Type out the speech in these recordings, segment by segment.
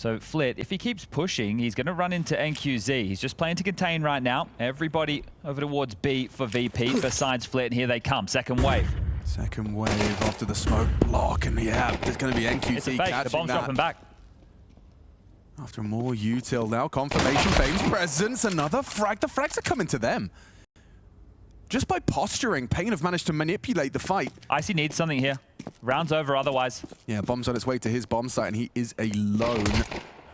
So Flit, if he keeps pushing, he's going to run into NQZ. He's just playing to contain right now. Everybody over towards B for VP besides Flit, and here they come. Second wave. Second wave after the smoke block, and yeah, there's going to be NQZ it's a fake. catching The bomb's that. dropping back. After more util now, confirmation, paiN's presence, another frag. The frags are coming to them. Just by posturing, paiN have managed to manipulate the fight. Icy needs something here. Round's over otherwise. Yeah, bomb's on its way to his bomb site, and he is alone.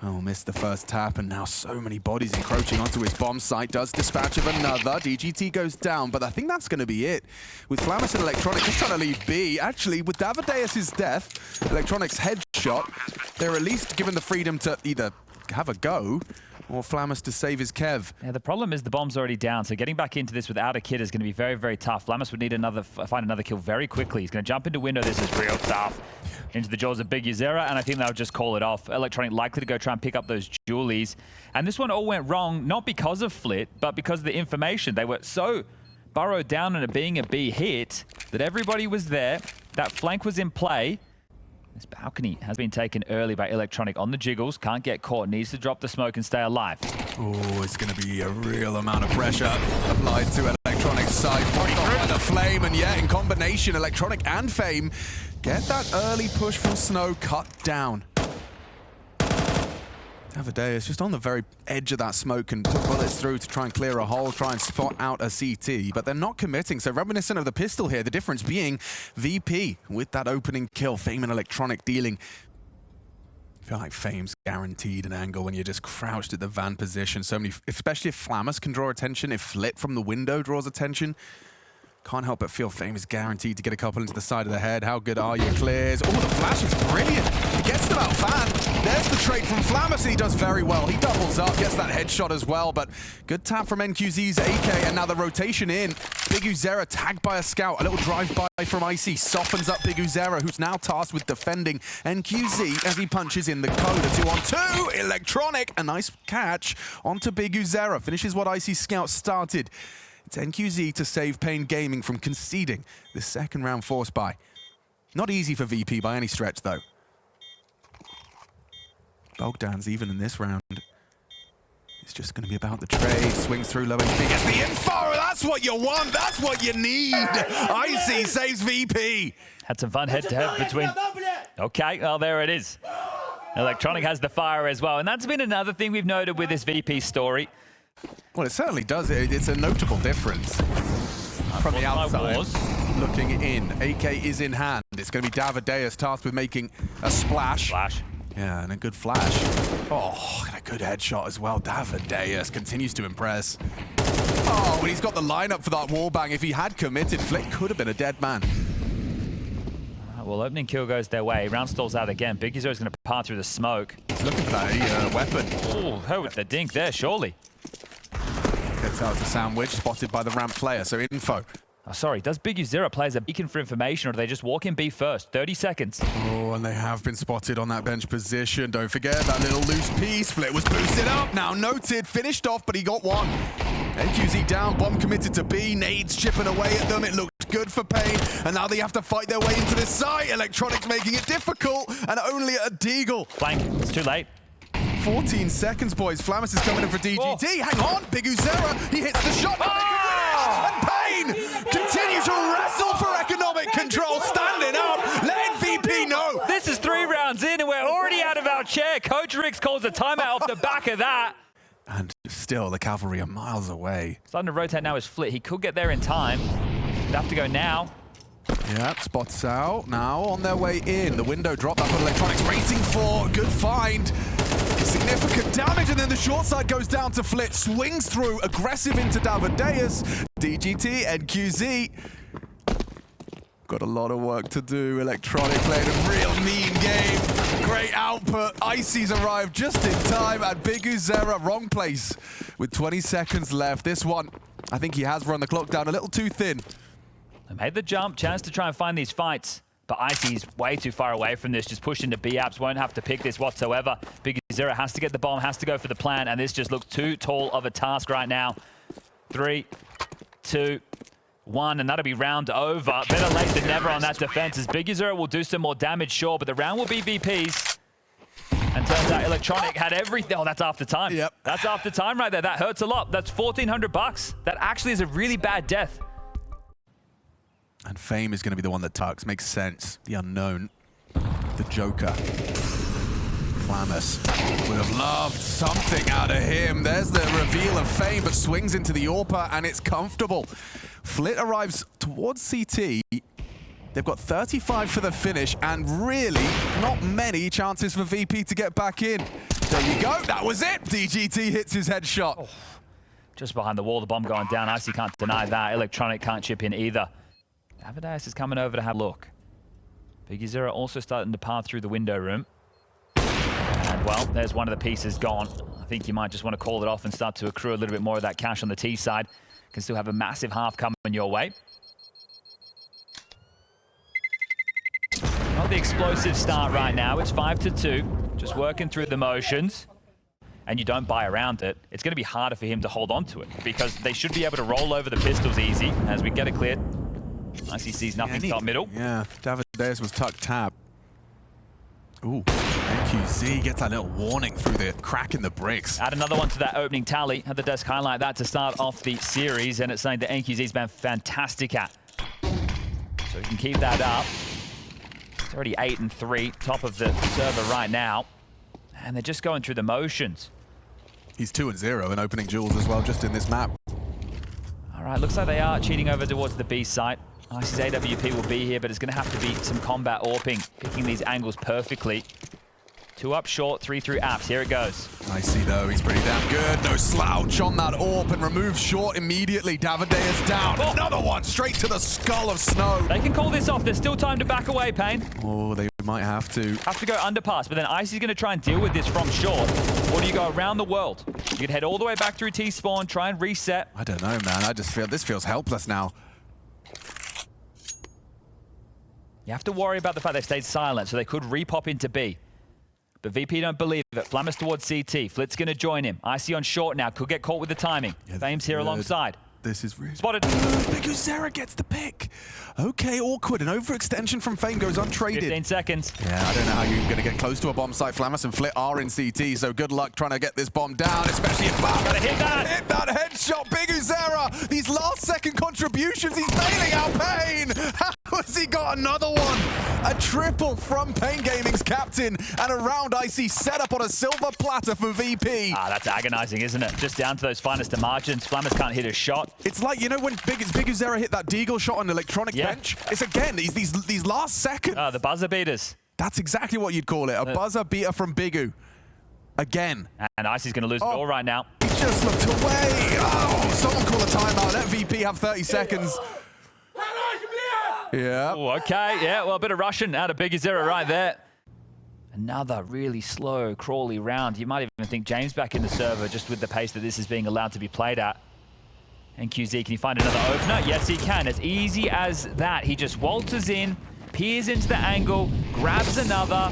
Oh, missed the first tap, and now so many bodies encroaching onto his bomb site. Does dispatch of another. DGT goes down, but I think that's going to be it. With Flamus and Electronic just trying to leave B. Actually, with Davideus' death, Electronic's headshot, they're at least given the freedom to either have a go or Flamus to save his Kev. Yeah, the problem is the bomb's already down, so getting back into this without a kid is going to be very, very tough. Flamus would need find another kill very quickly. He's going to jump into window. This is real tough. Into the jaws of Big Uzera, and I think they'll just call it off. Electronic likely to go try and pick up those Julies. And this one all went wrong, not because of Flit, but because of the information. They were so burrowed down into being a B hit that everybody was there. That flank was in play. This balcony has been taken early by Electronic on the jiggles. Can't get caught. Needs to drop the smoke and stay alive. Oh, it's going to be a real amount of pressure applied to Electronic's side. By the flame, and yeah, in combination, Electronic and faiN get that early push from Snow cut down. Davideus just on the very edge of that smoke and put bullets through to try and clear a hole, try and spot out a CT, but they're not committing. So reminiscent of the pistol here, the difference being VP with that opening kill, faiN and Electronic dealing. I feel like faiN's guaranteed an angle when you're just crouched at the van position. So many, especially if Flamus can draw attention, if Flit from the window draws attention. Can't help but feel faiN is guaranteed to get a couple into the side of the head. How good are you? Clears. Oh, the flash is brilliant. He gets them out fan. There's the trade from Flamus, and he does very well. He doubles up, gets that headshot as well, but good tap from NQZ's AK, and now the rotation in. Big Uzera tagged by a scout. A little drive-by from Icy softens up Big Uzera, who's now tasked with defending NQZ as he punches in the code. A 2-on-2. Electronic, a nice catch onto Big Uzera. Finishes what Icy scout started. It's NQZ to save paiN Gaming from conceding this second round force buy. Not easy for VP by any stretch, though. Bogdan's even in this round. It's just going to be about the trade. Swings through low HP. Gets the info! That's what you want! That's what you need! Icy saves VP! Had some fun head-to-head between... Okay, well, there it is. Electronic has the fire as well. And that's been another thing we've noted with this VP story. Well, it certainly does. It's a notable difference. From the outside, looking in. AK is in hand. It's going to be Davideus tasked with making a splash. Yeah, and a good flash. Oh, and a good headshot as well. Davideus continues to impress. Oh, and he's got the lineup for that wallbang. If he had committed, Flick could have been a dead man. Well, opening kill goes their way. Round stalls out again. Big Uzera is going to part through the smoke. He's looking for that weapon. Oh, with the dink there, surely. Gets out to sandwich, spotted by the ramp player, so info. Oh, sorry, does Big Uzera play as a beacon for information, or do they just walk in B first? 30 seconds. Oh, and they have been spotted on that bench position. Don't forget that little loose piece. Flit was boosted up, now noted, finished off, but he got one. NQZ down, bomb committed to B, nades chipping away at them. It looked good for paiN, and now they have to fight their way into this site. Electronics making it difficult, and only a deagle. Flank, it's too late. 14 seconds, boys. Flamus is coming in for DGT. Oh. Hang on, Big Uzera, he hits the shot. Oh! And paiN continue to wrestle for economic control, standing up, letting VP know. This is 3 rounds in, and we're already out of our chair. Coach Rix calls a timeout off the back of that. And still, the cavalry are miles away. Starting to rotate now is Flit. He could get there in time. He'd have to go now. Yeah, spots out. Now on their way in. The window drop. That's what Electronics waiting for. Good find. Significant damage, and then the short side goes down to Flit. Swings through, aggressive into Davideus. DGT, NQZ. Got a lot of work to do. Electronic playing a real mean game. Great output. Icy's arrived just in time, and Big Uzera, wrong place. With 20 seconds left. This one, I think he has run the clock down a little too thin. They made the jump, chance to try and find these fights. But Icy's way too far away from this, just pushed into B-Apps, won't have to pick this whatsoever. Big Uzera has to get the bomb, has to go for the plan, and this just looks too tall of a task right now. 3, 2, 1, and that'll be round over. Better late than never on that defense, as Big Uzera will do some more damage, sure, but the round will be VP's. And turns out Electronic had everything. Oh, that's after time. Yep. That's after time right there. That hurts a lot. That's 1,400 bucks. That actually is a really bad death. And fame is going to be the one that tucks. Makes sense. The unknown. The Joker. Flamus would have loved something out of him. There's the reveal of fame, but swings into the AWPer, and it's comfortable. Flit arrives towards CT. They've got 35 for the finish, and really not many chances for VP to get back in. There you go. That was it. DGT hits his headshot. Oh, just behind the wall, the bomb going down. Icy can't deny that. Electronic can't chip in either. Davideus is coming over to have a look. biguzera also starting to path through the window room. And, well, there's one of the pieces gone. I think you might just want to call it off and start to accrue a little bit more of that cash on the T side. Can still have a massive half coming your way. Not the explosive start right now. It's 5-2. Just working through the motions. And you don't buy around it. It's going to be harder for him to hold on to it because they should be able to roll over the pistols easy as we get it cleared. Icy sees nothing top middle. Yeah, Davideus was tucked tab. Ooh, NQZ gets that little warning through the crack in the bricks. Add another one to that opening tally. Had the desk highlight that to start off the series, and it's something that NQZ's been fantastic at. So he can keep that up. It's already 8-3, top of the server right now. And they're just going through the motions. He's 2-0 in opening duels as well, just in this map. All right, looks like they are cheating over towards the B site. Icy's AWP will be here, but it's going to have to be some combat AWPing, picking these angles perfectly. 2 up short, 3 through apps. Here it goes. Icy though, he's pretty damn good. No slouch on that AWP and removes short immediately. Davideus down. Oh. Another one straight to the skull of Snow. They can call this off. There's still time to back away, paiN. Oh, they might have to. Have to go underpass, but then Icy's going to try and deal with this from short. Or do you go around the world? You could head all the way back through T-spawn, try and reset. I don't know, man. I just feel this feels helpless now. You have to worry about the fact they've stayed silent, so they could repop into B. But VP don't believe it. Flamus towards CT. Flit's going to join him. Icy on short now. Could get caught with the timing. Yeah, Fame's here alongside. This is really... Spotted. biguzera gets the pick. Okay, awkward. An overextension from Fame goes untraded. 15 seconds. Yeah, I don't know how you're going to get close to a bomb site. Flamus and Flit are in CT, so good luck trying to get this bomb down, especially if Flamus Gotta hit that. Hit that headshot. biguzera. These last-second contributions, he's bailing out paiN. How has he got another one? A triple from paiN Gaming's captain, and a round Icy set up on a silver platter for VP. Ah, that's agonizing, isn't it? Just down to those finest of margins. Flamus can't hit a shot. It's like, you know, when biguzera hit that deagle shot on Electronic bench? It's again, these last seconds. The buzzer beaters. That's exactly what you'd call it. A buzzer beater from Bigu. Again. And Icy's going to lose it all right now. He just looked away. Oh, someone call a timeout. Let VP have 30 seconds. Yeah. Oh, okay. Yeah, well, a bit of Russian out of biguzera right there. Another really slow, crawly round. You might even think James back in the server just with the pace that this is being allowed to be played at. NQZ, can he find another opener? Yes, he can. As easy as that. He just waltzes in, peers into the angle, grabs another,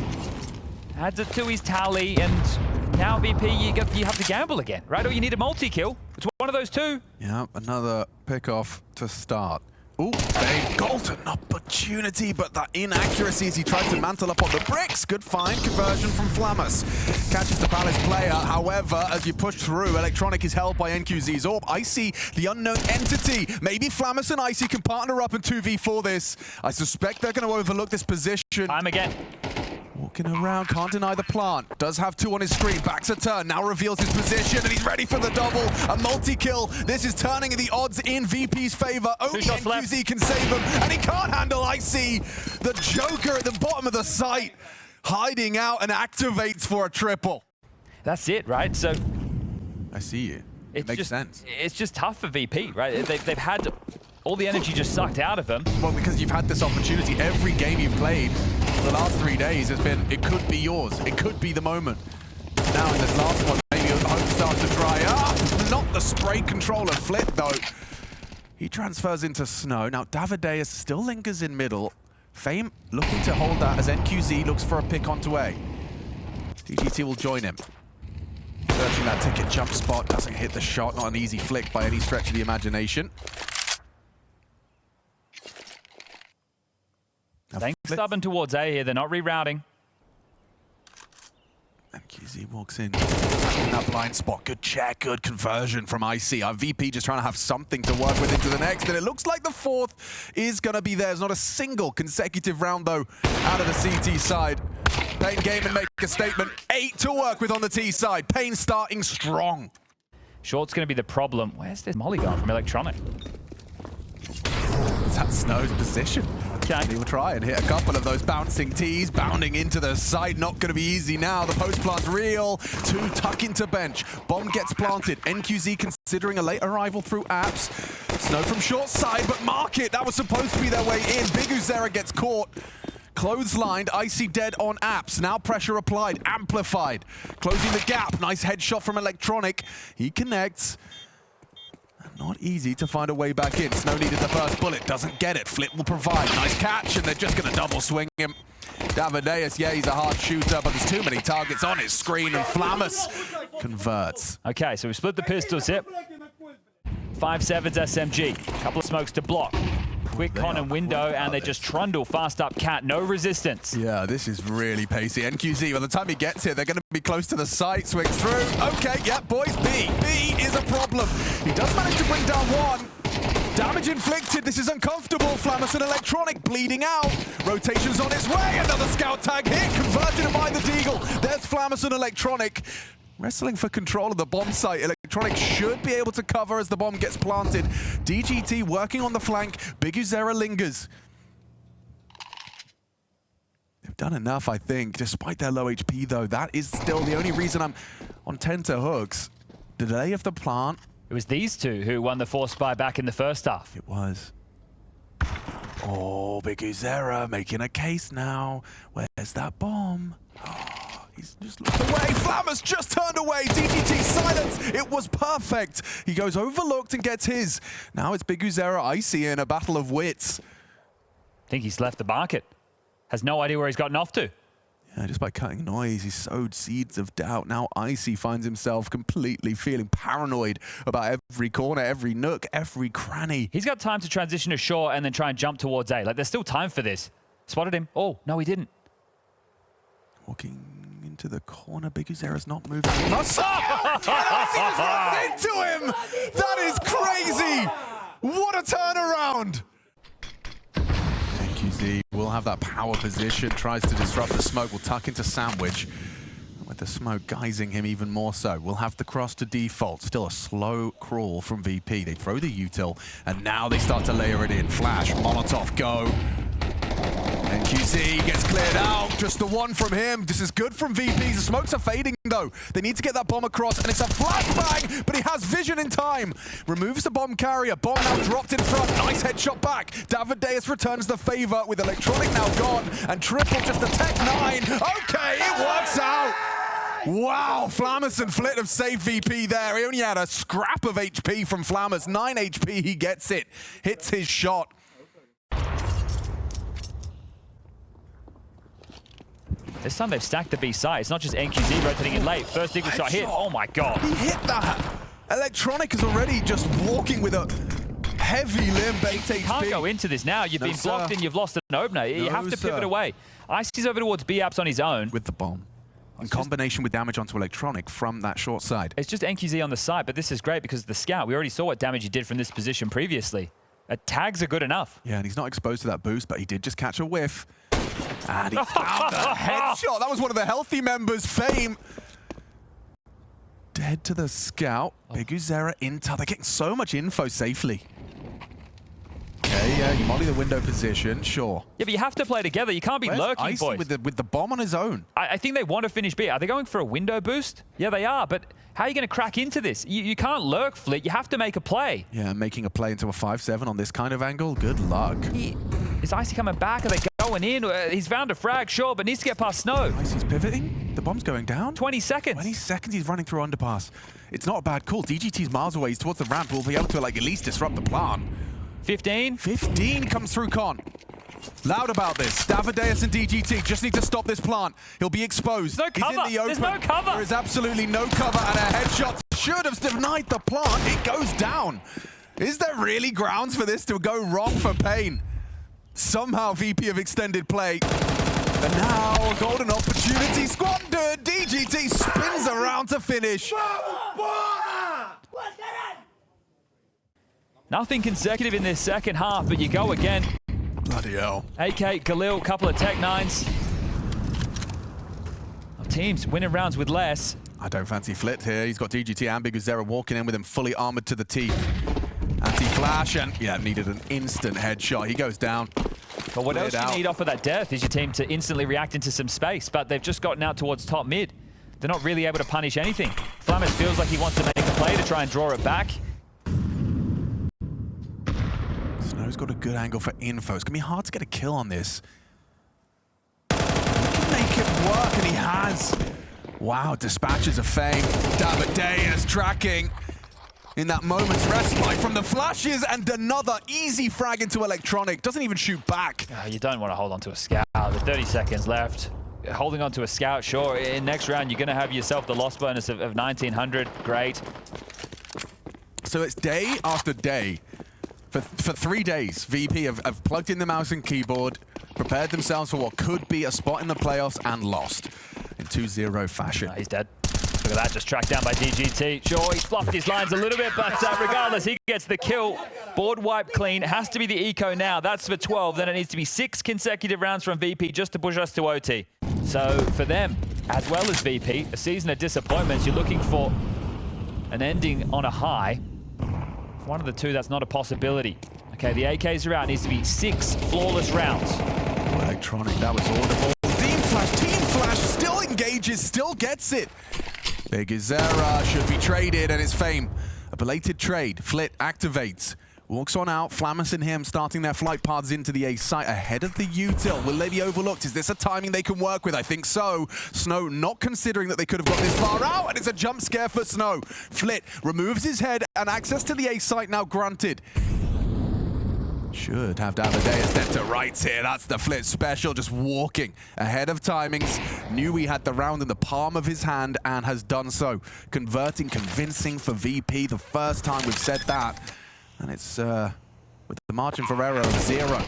adds it to his tally, and now VP, you have to gamble again, right? Or you need a multi-kill. It's one of those two. Yeah, another pick-off to start. Ooh, they got an opportunity, but that inaccuracy as he tried to mantle up on the bricks. Good find, conversion from Flamus. Catches the Palace player. However, as you push through, Electronic is held by NQZ's AWP. Icy, the unknown entity. Maybe Flamus and Icy can partner up in 2v4 this. I suspect they're going to overlook this position. Time again. Walking around, can't deny the plant. Does have 2 on his screen, backs a turn, now reveals his position, and he's ready for the double. A multi-kill. This is turning the odds in VP's favor. Only NQZ can save him, and he can't handle Icy. The Joker at the bottom of the site, hiding out and activates for a triple. That's it, right? So I see you. It makes sense. It's just tough for VP, right? They've had all the energy just sucked out of them. Well, because you've had this opportunity. Every game you've played for the last 3 days has been, it could be yours. It could be the moment. Now in this last one, maybe the hope starts to dry up. Not the spray controller Flit, though. He transfers into Snow. Now, Davideus still lingers in middle. Fame looking to hold that as NQZ looks for a pick onto A. DGT will join him. Searching that ticket jump spot. Doesn't hit the shot. Not an easy flick by any stretch of the imagination. Staying stubborn towards A here. They're not rerouting. And QZ walks in that blind spot. Good check, good conversion from Icy. Our VP just trying to have something to work with into the next, and it looks like the fourth is going to be theirs. Not a single consecutive round, though, out of the CT side. paiN game and make a statement. 8 to work with on the T side. paiN starting strong. Short's going to be the problem. Where's this molly gone from Electronic? That's Snow's position. Okay. He will try and hit a couple of those bouncing T's, bounding into the side. Not going to be easy now. The post plant's real. 2 tuck into bench. Bomb gets planted. NQZ considering a late arrival through apps. Snow from short side, but Market, that was supposed to be their way in. Big Uzera gets caught. Clotheslined, Icy dead on apps. Now pressure applied, amplified. Closing the gap. Nice headshot from Electronic. He connects. Not easy to find a way back in. Snow needed the first bullet, doesn't get it. Flip will provide. Nice catch, and they're just going to double swing him. Davideus, yeah, he's a hard shooter, but there's too many targets on his screen, and Flammus converts. Okay, so we split the pistols here. 5-7's SMG. Couple of smokes to block. Quick con and window, and they just trundle fast up Cat. No resistance. Yeah, this is really pacey. NQZ, by the time he gets here, they're going to be close to the site. Swings through. Okay, yeah, boys, B. B is a problem. He does manage to bring down one. Damage inflicted. This is uncomfortable. Flammus and Electronic bleeding out. Rotation's on its way. Another scout tag hit. Converted by the Deagle. There's Flammus and Electronic. Wrestling for control of the bomb site. Electronic should be able to cover as the bomb gets planted. DGT working on the flank. Big Uzera lingers. They've done enough, I think, despite their low HP, though. That is still the only reason I'm on 10 to hooks. The delay of the plant. It was these two who won the force spy back in the first half. It was. Oh, Big Uzera making a case now. Where's that bomb? He's just looked away. Flammus just turned away. DGT silence. It was perfect. He goes overlooked and gets his. Now it's Big Uzera Icy in a battle of wits. I think he's left the market. Has no idea where he's gotten off to. Yeah, just by cutting noise, he sowed seeds of doubt. Now Icy finds himself completely feeling paranoid about every corner, every nook, every cranny. He's got time to transition to short and then try and jump towards A. Like, there's still time for this. Spotted him. Oh, no, he didn't. Walking into the corner. Big Uzera's not moving. Icy just runs into him! That is crazy! What a turnaround! NQZ will have that power position, tries to disrupt the smoke, will tuck into Sandwich. With the smoke guising him even more so. We'll have the cross to default. Still a slow crawl from VP. They throw the util, and now they start to layer it in. Flash, Molotov, go. NQZ gets cleared out. Just the one from him. This is good from VP. The smokes are fading, though. They need to get that bomb across, and it's a flashbang, but he has vision in time. Removes the bomb carrier. Bomb now dropped in front. Nice headshot back. Davideus returns the favor with Electronic now gone, and Triple just a tech 9. Okay, it works out. Wow, Flammus and Flit have saved VP there. He only had a scrap of HP from Flammus. 9 HP, he gets it. Hits his shot. This time they've stacked the B side. It's not just NQZ rotating in late. First Eagle shot hit. Oh my god. He hit that. Electronic is already just walking with a heavy limb. You can't go into this now. You've been blocked and you've lost an opener. You have to pivot away. Icy's over towards B apps on his own. With the bomb. In combination with damage onto Electronic from that short side. It's just NQZ on the side, but this is great because the scout, we already saw what damage he did from this position previously. Tags are good enough. Yeah, and he's not exposed to that boost, but he did just catch a whiff. And he found a headshot. That was one of the healthy members, Fame. Dead to the scout. Big Uzera into. They're getting so much info safely. Okay, yeah, you molly the window position, sure. Yeah, but you have to play together. You can't be lurking, Icy boys. with the bomb on his own. I think they want to finish B. Are they going for a window boost? Yeah, they are, but how are you going to crack into this? You can't lurk, Flit. You have to make a play. Yeah, making a play into a 5-7 on this kind of angle, good luck. Is Icy coming back? Are they going in? He's found a frag, sure, but needs to get past Snow. Icy's pivoting. The bomb's going down. 20 seconds. 20 seconds, he's running through underpass. It's not a bad call. DGT's miles away. He's towards the ramp. We'll be able to, like, at least disrupt the plant. 15. 15 comes through Con. Loud about this. Davideus and DGT just need to stop this plant. He'll be exposed. There's no cover. He's in the open. There's no cover. There is absolutely no cover, and a headshot should have denied the plant. It goes down. Is there really grounds for this to go wrong for paiN? Somehow VP have extended play. And now, golden opportunity squandered. DGT DGT spins around to finish. Nothing consecutive in this second half, but you go again. Bloody hell. AK, Galil, couple of Tech 9s. Teams winning rounds with less. I don't fancy Flit here. He's got DGT and Big Uzera walking in with him fully armored to the teeth. Anti-flash and, yeah, needed an instant headshot. He goes down. But what else you need off of that death is your team to instantly react into some space, but they've just gotten out towards top mid. They're not really able to punish anything. Flamus feels like he wants to make a play to try and draw it back. Snow's got a good angle for info. It's going to be hard to get a kill on this. He can make it work, and he has. Wow, dispatches of fame. Davideus tracking in that moment's respite from the flashes, and another easy frag into Electronic. Doesn't even shoot back. You don't want to hold on to a scout. There's 30 seconds left. Holding on to a scout, sure. In next round, you're going to have yourself the loss bonus of 1900. Great. So it's day after day. For 3 days, VP have plugged in the mouse and keyboard, prepared themselves for what could be a spot in the playoffs, and lost in 2-0 fashion. He's dead. Look at that, just tracked down by DGT. Sure, he's fluffed his lines a little bit, but regardless, he gets the kill. Board wipe clean. Has to be the eco now. That's for 12. Then it needs to be 6 consecutive rounds from VP just to push us to OT. So for them, as well as VP, a season of disappointments. You're looking for an ending on a high. For one of the two, that's not a possibility. Okay, the AKs are out. It needs to be 6 flawless rounds. Electronic, that was audible. Team Flash still engages, still gets it. Big Uzera should be traded, and it's fame. A belated trade. Flit activates. Walks on out. Flamus and him starting their flight paths into the A site ahead of the util. Will they be overlooked? Is this a timing they can work with? I think so. Snow not considering that they could have got this far out, and it's a jump scare for Snow. Flit removes his head, and access to the A site now granted. Should have Davideus dead to rights here. That's the Flit special, just walking ahead of timings. Knew he had the round in the palm of his hand and has done so. Converting, convincing for VP. The first time we've said that. And it's with the margin for error of 0.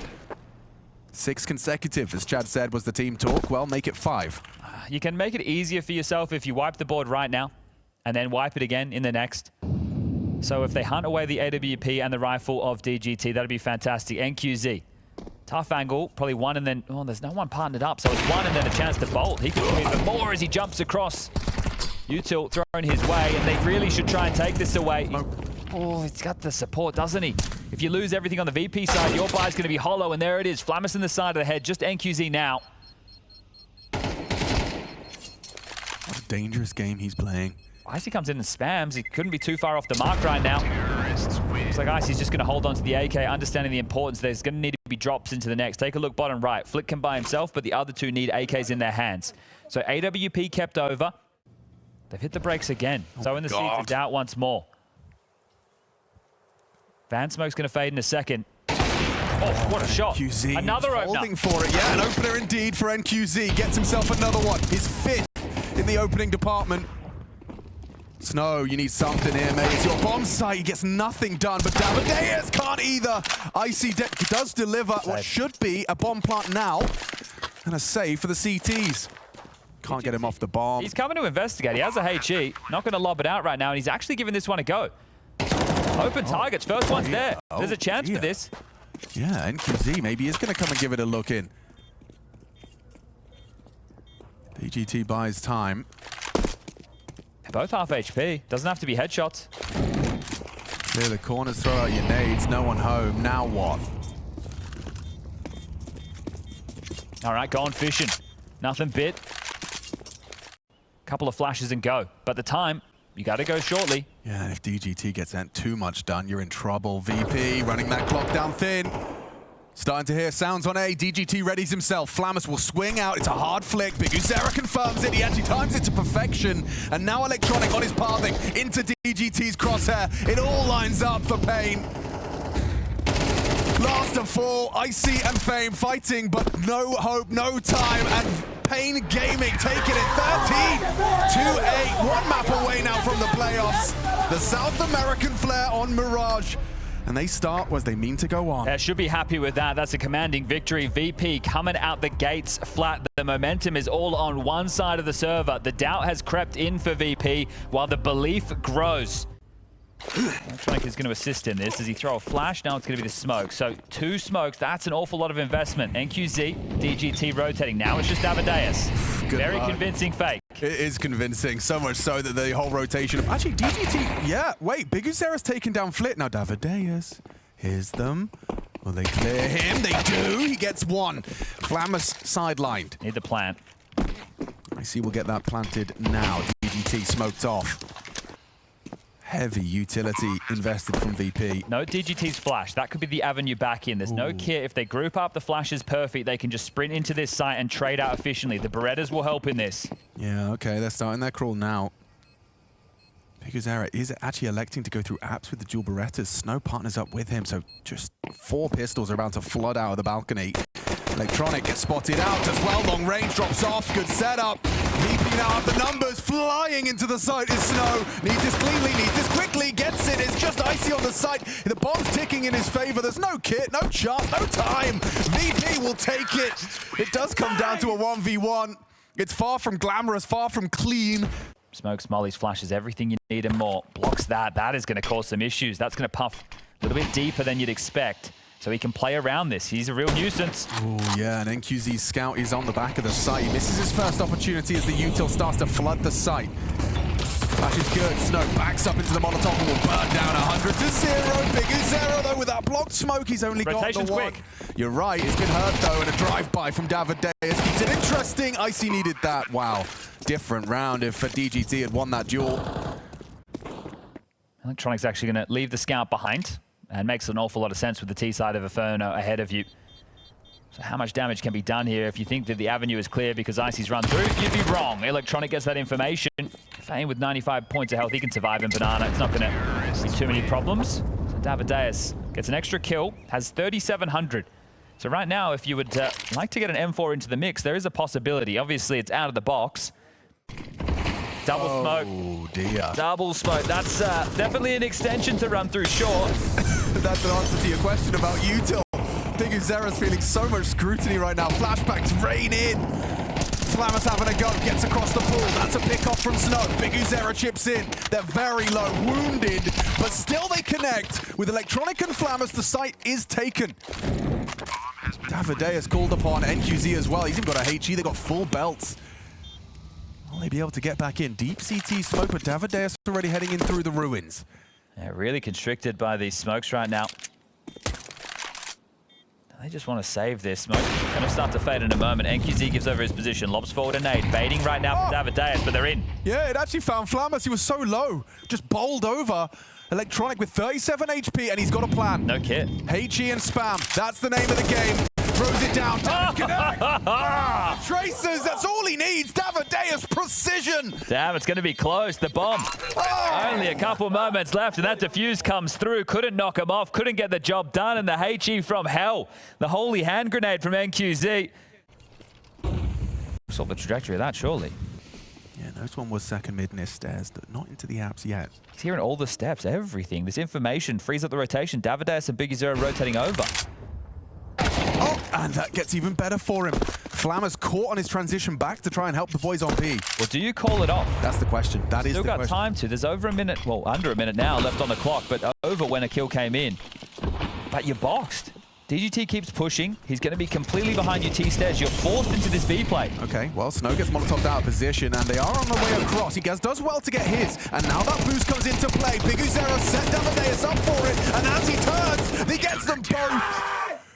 6 consecutive, as Chad said, was the team talk. Well, make it 5. You can make it easier for yourself if you wipe the board right now and then wipe it again in the next. So if they hunt away the AWP and the rifle of DGT, that'd be fantastic. NQZ. Tough angle, probably one and then... Oh, there's no one partnered up, so it's one and then a chance to bolt. He could do even more as he jumps across. Util thrown his way, and they really should try and take this away. Oh, he's got the support, doesn't he? If you lose everything on the VP side, your buy's going to be hollow, and there it is. Flamus in the side of the head, just NQZ now. What a dangerous game he's playing. Icy comes in and spams. He couldn't be too far off the mark right now. Looks like Icy's just going to hold on to the AK, understanding the importance. There's going to need to be drops into the next. Take a look bottom right. Flick can by himself, but the other two need AKs in their hands. So AWP kept over. They've hit the brakes again. So in the seats, it's out once more. Van Smoke's going to fade in a second. Oh, what a shot. NQZ Another opener. Holding for it. Yeah, an opener indeed for NQZ. Gets himself another one. His 5th in the opening department. Snow, you need something here, mate. It's your bomb site. He gets nothing done, but Davideus can't either. Icy does deliver what should be a bomb plant now. And a save for the CTs. Can't get him off the bomb. He's coming to investigate. He has a HE. Not going to lob it out right now, and he's actually giving this one a go. Open targets. First one's there. There's a chance for this. Yeah, NQZ maybe is going to come and give it a look in. DGT buys time. They're both half HP. Doesn't have to be headshots. Clear the corners, throw out your nades. No one home. Now what? All right, going fishing. Nothing bit. Couple of flashes and go. But the time, you got to go shortly. Yeah, if DGT gets too much done, you're in trouble. VP running that clock down thin. Starting to hear sounds on A. DGT readies himself. Flamus will swing out. It's a hard flick. Big Uzera confirms it. He actually times it to perfection. And now Electronic on his pathing into DGT's crosshair. It all lines up for paiN. Last of 4, Icy and Fame fighting, but no hope, no time. And paiN Gaming taking it 13-8. 1 map away now from the playoffs. The South American flair on Mirage. and they start as they mean to go on. Should be happy with that. That's a commanding victory. VP coming out the gates flat. The momentum is all on one side of the server. The doubt has crept in for VP while the belief grows. Electronic is going to assist in this. Does he throw a flash? Now it's going to be the smoke. So 2 smokes. That's an awful lot of investment. NQZ, DGT rotating. Now it's just Amadeus. Very convincing fake. It is convincing, so much so that the whole rotation of... Actually, DGT... Yeah, wait. Big Uzera's taken down Flit. Now Davideus. Here's them. Will they clear him? They do. He gets 1. Flammus sidelined. Need the plant. I see we'll get that planted now. DGT smoked off. Heavy utility invested from VP. No DGT's flash. That could be the avenue back in. There's no kit. If they group up, the flash is perfect. They can just sprint into this site and trade out efficiently. The Berettas will help in this. Yeah, okay. They're starting their crawl now. Big Uzera is actually electing to go through apps with the dual Berettas. Snow partners up with him, so just 4 pistols are about to flood out of the balcony. Electronic gets spotted out as well. Long range drops off. Good setup. VP now have the numbers. Flying into the site is Snow. Needs this cleanly, needs this quickly. Gets it. It's just icy on the site. The bomb's ticking in his favor. There's no kit, no chance, no time. VP will take it. It does come down to a 1v1. It's far from glamorous, far from clean. Smokes, mollies, flashes, everything you need and more. Blocks that. That is going to cause some issues. That's going to puff a little bit deeper than you'd expect. So he can play around this. He's a real nuisance. Oh, yeah, and NQZ's scout is on the back of the site. He misses his first opportunity as the util starts to flood the site. Flash is good. Snow backs up into the Molotov and will burn down 100 to 0. Big Uzera, though, with that blocked smoke, he's only got the 1. Quick. You're right, it's been hurt, though, and a drive-by from Davideus keeps it interesting. Icy needed that. Wow. Different round if DGT had won that duel. Electronic's actually going to leave the scout behind. And makes an awful lot of sense with the T side of Inferno ahead of you. So how much damage can be done here if you think that the avenue is clear because Icy's run through? You'd be wrong. Electronic gets that information. paiN with 95 points of health, he can survive in Banana. It's not going to be too many problems. So Davideus gets an extra kill, has 3,700. So right now, if you would like to get an M4 into the mix, there is a possibility. Obviously, it's out of the box. Double smoke. Oh, dear. Double smoke. That's definitely an extension to run through, sure. That's an answer to your question about util. Big Uzera's feeling so much scrutiny right now. Flashbacks rain in. Flammus having a go, gets across the pool. That's a pick off from Snow. Big Uzera chips in. They're very low, wounded, but still they connect. With Electronic and Flammus, the site is taken. Davideus called upon NQZ as well. He's even got a HE, they got full belts. Will they be able to get back in? Deep CT smoke, but Davideus already heading in through the ruins. Yeah, really constricted by these smokes right now. They just want to save this. Smoke going to start to fade in a moment. NQZ gives over his position, lobs forward a nade. Baiting right now from Davideus, but they're in. Yeah, it actually found Flammus. He was so low. Just bowled over. Electronic with 37 HP, and he's got a plan. No kit. HE and spam. That's the name of the game. Throws it down. Tracers, that's all he needs. Davideus, precision. Damn, it's going to be close. The bomb. Only a couple moments left, and that defuse comes through. Couldn't knock him off. Couldn't get the job done, and the HE from hell. The holy hand grenade from NQZ. Saw the trajectory of that, surely. Yeah, this one was second mid near stairs, but not into the apps yet. He's hearing all the steps, everything. This information frees up the rotation. Davideus and Big Uzera rotating over. Oh, and that gets even better for him. Flammer's caught on his transition back to try and help the boys on B. Well, do you call it off? That's the question. That is the question. Still got time to. There's over a minute, well, under a minute now left on the clock, but over when a kill came in. But you're boxed. DGT keeps pushing. He's going to be completely behind you T-stairs. You're forced into this B play. Okay, well, Snow gets Molotov'd out of position, and they are on the way across. He does well to get his, and now that boost comes into play. Big Uzera set Davideus up for it, and as he turns, he gets them both.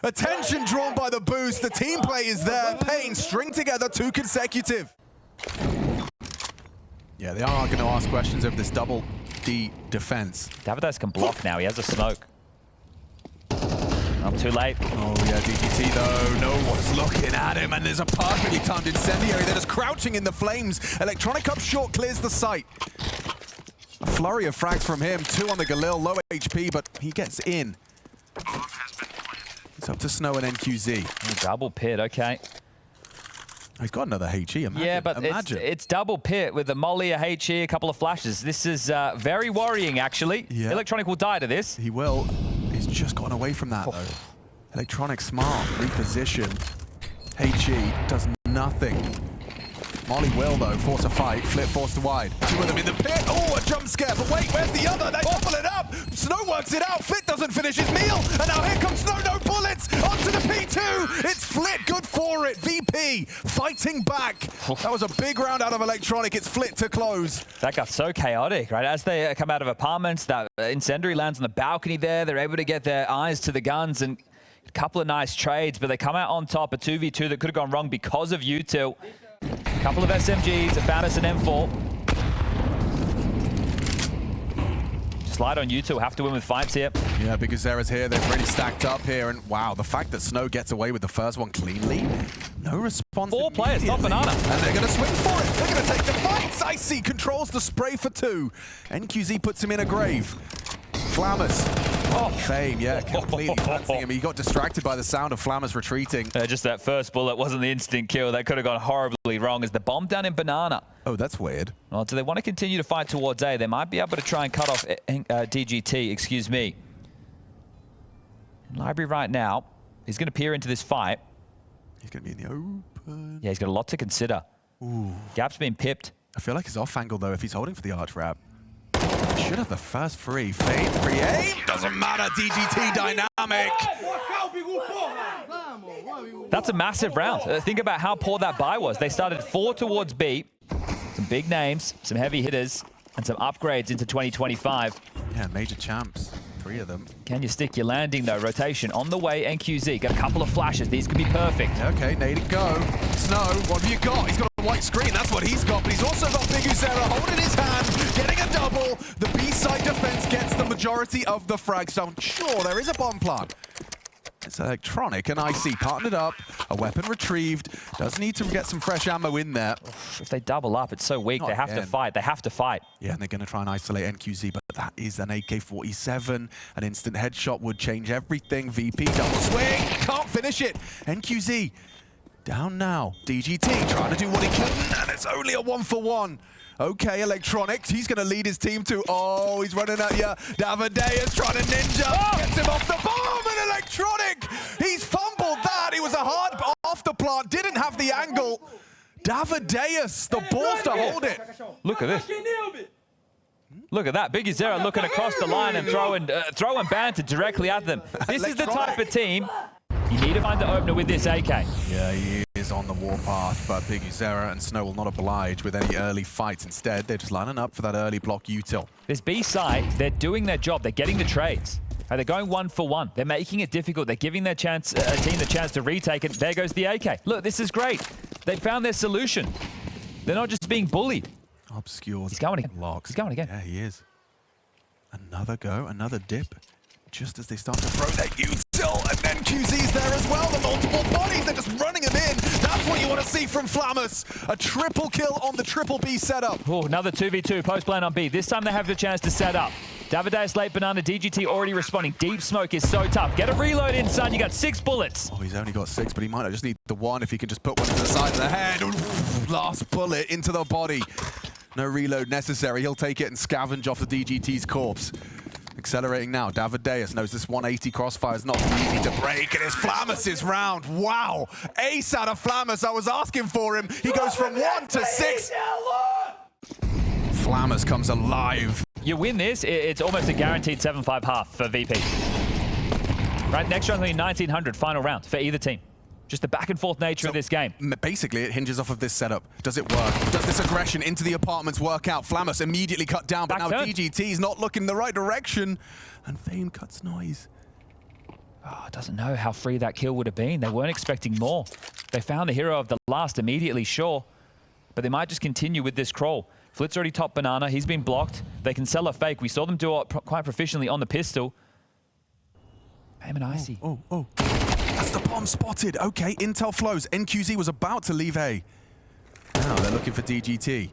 Attention drawn by the boost. The team play is there. paiN string together 2 consecutive. Yeah, they are going to ask questions over this double D defense. Davideus can block now. He has a smoke. Not too late. Oh, yeah, DGT, though. No one's looking at him, and there's a perfectly timed incendiary that is crouching in the flames. Electronic up short clears the site. A flurry of frags from him. 2 on the Galil, low HP, but he gets in. It's up to Snow and NQZ. Oh, double pit, okay. He's got another HE, imagine. Yeah, but it's double pit with a molly, a HE, a couple of flashes. This is very worrying, actually. Yeah. Electronic will die to this. He will. It's just gotten away from that, though. Electronic smart, reposition. HE does nothing. Molly will, though, force a fight. Flip forced to wide. Two of them in the pit. Oh, a jump scare. But wait, where's the other? They bubble it up. Snow works it out. Flit doesn't finish his meal. And now here comes Snow. No bullets. Onto the P2. It's Flit. Good for it. VP fighting back. That was a big round out of Electronic. It's Flit to close. That got so chaotic, right? As they come out of apartments, that incendiary lands on the balcony there. They're able to get their eyes to the guns and a couple of nice trades, but they come out on top. A 2v2 that could have gone wrong because of util. A couple of SMGs, a Faunus and M4. Slide on util, have to win with fights here. Yeah, because Zera's here. They've really stacked up here. And wow, the fact that Snow gets away with the first one cleanly. No response. 4 players, not Banana. And they're going to swing for it. They're going to take the fight. Icy controls the spray for 2. NQZ puts him in a grave. Flammers. Oh, fame, yeah, completely fancying him. He got distracted by the sound of Flammers retreating. Just that first bullet wasn't the instant kill. That could have gone horribly wrong as the bomb down in Banana. Oh, that's weird. Well, do they want to continue to fight towards A? They might be able to try and cut off DGT, excuse me. In Library right now, he's going to peer into this fight. He's going to be in the open. Yeah, he's got a lot to consider. Ooh. Gap's been pipped. I feel like he's off angle, though, if he's holding for the arch wrap. Should have the first free. Fade, free aim. Doesn't matter. DGT dynamic. That's a massive round. Think about how poor that buy was. They started 4 towards B. Some big names, some heavy hitters, and some upgrades into 2025. Yeah, major champs. 3 of them. Can you stick your landing, though? Rotation on the way, NQZ. Got a couple of flashes. These could be perfect. Okay, Nate it go. Snow, what have you got? He's got a white screen. That's what he's got. But he's also got Big Uzera holding his hand, getting a double. The B-side defense gets the majority of the frags down. Sure, there is a bomb plant. It's Electronic and Icy partnered up. A weapon retrieved. Does need to get some fresh ammo in there. If they double up, it's so weak. Not they have again. to fight. They have to fight. Yeah, and they're going to try and isolate NQZ, but that is an AK-47. An instant headshot would change everything. VP double swing. Can't finish it. NQZ down now. DGT trying to do what he can, and it's only a 1-for-1. Okay, Electronics, he's going to lead his team to... Oh, he's running at you. Davideus trying to ninja. Gets him off the bomb, and Electronic! He's fumbled that. He was a hard off the plant. Didn't have the angle. Davideus, the balls to hold it. Look at this. Look at that. Big Uzera looking across the line and throwing banter directly at them. This is the type of team you need to find the opener with this AK. Yeah, he is on the warpath, but Big Uzera and Snow will not oblige with any early fights. Instead, they're just lining up for that early block util. This B side, they're doing their job. They're getting the trades. They're going 1-for-1. They're making it difficult. They're giving their team the chance to retake it. There goes the AK. Look, this is great. They found their solution. They're not just being bullied. Obscure. He's going again. Locks. He's going again. Yeah, he is. Another go, another dip. Just as they start to throw their util, and then QZ's there as well. The multiple bodies, they're just running him in. That's what you want to see from Flammers. A triple kill on the triple B setup. Oh, another 2v2 post plan on B. This time they have the chance to set up. Davideus late banana, DGT already responding. Deep smoke is so tough. Get a reload in, son. You got 6 bullets. Oh, he's only got 6, but he might just need the 1 if he can just put one to the side of the head. Ooh, last bullet into the body. No reload necessary. He'll take it and scavenge off the DGT's corpse. Accelerating now. Davideus knows this 180 crossfire is not easy to break, and it's Flammers' round. Wow. Ace out of Flammers. I was asking for him. He goes from 1 to 6. Flammers comes alive. You win this, it's almost a guaranteed 7-5 half for VP. Right, next round, only 1900, final round for either team. Just the back and forth nature of this game. Basically, it hinges off of this setup. Does it work? Does this aggression into the apartments work out? Flammers immediately cut down, but now DGT's not looking in the right direction. And fame cuts noise. Oh, doesn't know how free that kill would have been. They weren't expecting more. They found the hero of the last immediately, sure. But they might just continue with this crawl. Flit's already top banana. He's been blocked. They can sell a fake. We saw them do it quite proficiently on the pistol. paiN and Icy. Oh. That's the bomb spotted. Okay, intel flows. NQZ was about to leave A. Now they're looking for DGT.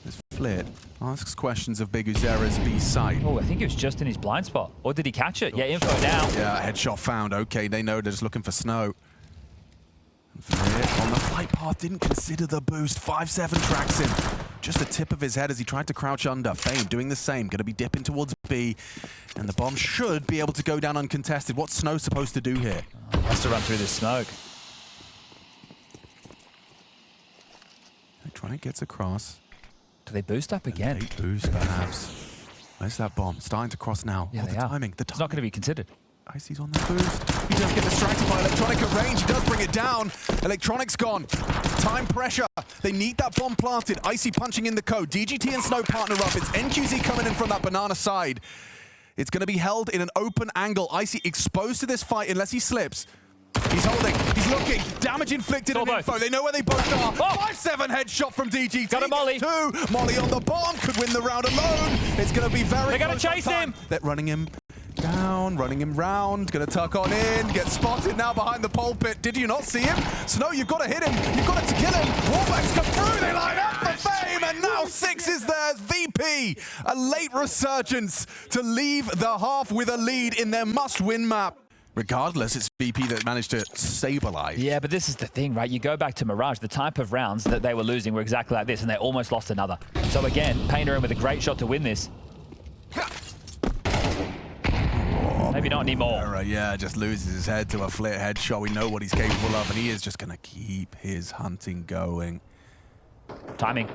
There's Flit. Asks questions of Big Uzera's B site. Oh, I think it was just in his blind spot. Or did he catch it? Yeah, info now. Yeah, headshot found. Okay, they know they're just looking for Snow. Flit on the flight path, didn't consider the boost. 5-7 tracks him. just the tip of his head as he tried to crouch under. paiN doing the same, going to be dipping towards B, and the bomb should be able to go down uncontested. What's Snow supposed to do here? Has to run through this smoke. Electronic gets across. Do they boost up again? Late boost, perhaps. Where's that bomb? Starting to cross now. Yeah, the timing. The It's not going to be considered. icy's on the boost. He does get distracted by Electronic at range. He does bring it down. Electronic's gone. Time pressure. They need that bomb planted. icy punching in the code. DGT and Snow partner up. It's NQZ coming in from that banana side. It's going to be held in an open angle. icy exposed to this fight unless he slips. He's holding. He's looking. Damage inflicted and info. They know where they both are. 5-7 headshot from DGT. Got a molly. 2. Molly on the bomb. Could win the round alone. It's going to be very They're going to chase him. They're running him down, running him round. Going to tuck on in. Get spotted now behind the pulpit. Did you not see him? Snow, you've got to hit him. You've got to kill him. Warbacks come through. They line up for fame. And now 6 is theirs. VP. A late resurgence to leave the half with a lead in their must-win map. Regardless, it's VP that managed to stabilize. Yeah, but this is the thing, right? You go back to Mirage, the type of rounds that they were losing were exactly like this, and they almost lost another. So again, paiN are in with a great shot to win this. Maybe not anymore. Yeah, just loses his head to a flit headshot. We know what he's capable of, and he is just going to keep his hunting going. Timing.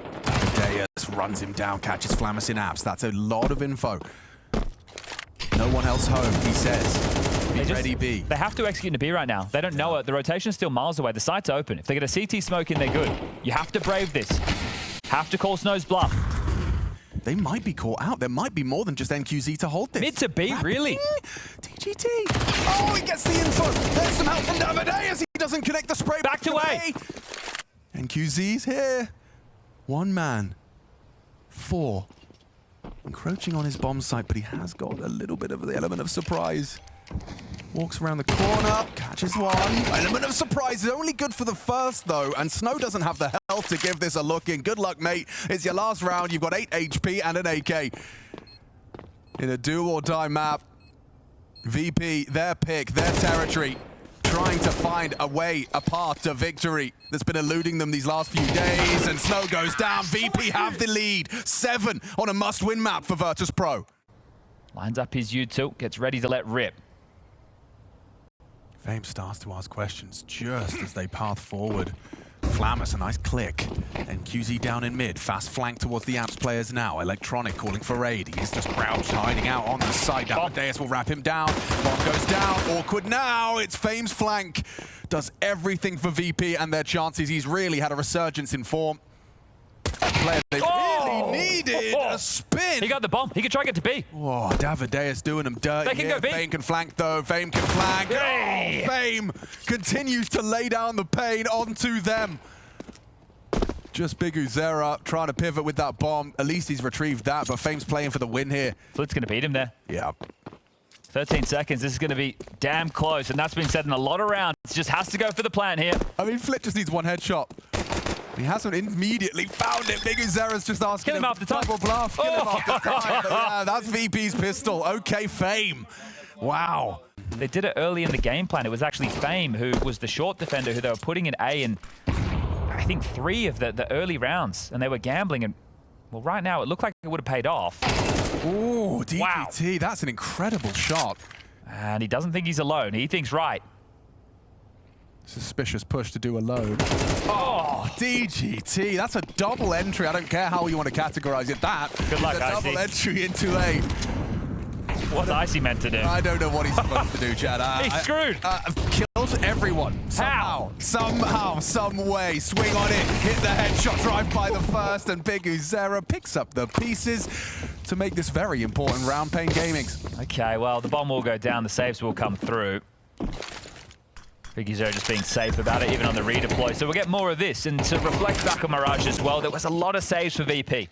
Deus runs him down, catches Flamus in apps. That's a lot of info. No one else home, he says. Ready B. They have to execute into B right now. They don't know it. The rotation's still miles away. The site's open. If they get a CT smoke in, they're good. You have to brave this. Have to call Snow's bluff. They might be caught out. There might be more than just NQZ to hold this. Mid to B, really? DGT. Oh, he gets the info. There's some help from Davide as he doesn't connect the spray. Back to A. NQZ's here. One man. 4. Encroaching on his bomb site, but he has got a little bit of the element of surprise. Walks around the corner, catches one. Element of surprise is only good for the first, though, and Snow doesn't have the health to give this a look in. Good luck, mate. It's your last round. You've got 8 HP and an AK. In a do-or-die map, VP, their pick, their territory, trying to find a way, a path to victory that's been eluding them these last few days, and Snow goes down. VP have the lead. 7 on a must-win map for Virtus.pro. Lines up his U-tilt, gets ready to let rip. faiN starts to ask questions just as they path forward. Flamus, a nice click. And QZ down in mid. Fast flank towards the Apps players now. Electronic calling for raid. He is just crouched, hiding out on the side. Deus will wrap him down. Bomb goes down. Awkward now. It's faiN's flank. Does everything for VP and their chances. He's really had a resurgence in form. Player they really needed a spin. He got the bomb. He could try to get to B. Oh, Davideus doing him dirty. They can go B. faiN can flank though. faiN can flank. Hey. Oh, faiN continues to lay down the paiN onto them. Just Big Uzera trying to pivot with that bomb. At least he's retrieved that, but faiN's playing for the win here. Flit's going to beat him there. Yeah. 13 seconds. This is going to be damn close, and that's been said in a lot of rounds. Just has to go for the plan here. I mean, Flit just needs one headshot. He hasn't immediately found it. Big Uzera's just asking Kill him after time. double bluff. Kill him after time. But yeah, that's VP's pistol. Okay, faiN. Wow. They did it early in the game plan. It was actually faiN who was the short defender who they were putting in A in, I think, 3 of the early rounds, and they were gambling. And well, right now it looked like it would have paid off. Ooh, DGT. Wow. That's an incredible shot. And he doesn't think he's alone. He thinks right. Suspicious push to do a load. Oh, DGT. That's a double entry. I don't care how you want to categorize it. That Good luck, is a double entry into A. What's Icy meant to do? I don't know what he's supposed to do, Chad. He's screwed. Kills everyone. Somehow, some way. Swing on it. Hit the headshot. Drive by the first. And Big Uzera picks up the pieces to make this very important round. paiN Gaming's. Okay, well, the bomb will go down. The saves will come through. Big Uzera just being safe about it, even on the redeploy. So we'll get more of this. And to reflect back on Mirage as well, there was a lot of saves for VP.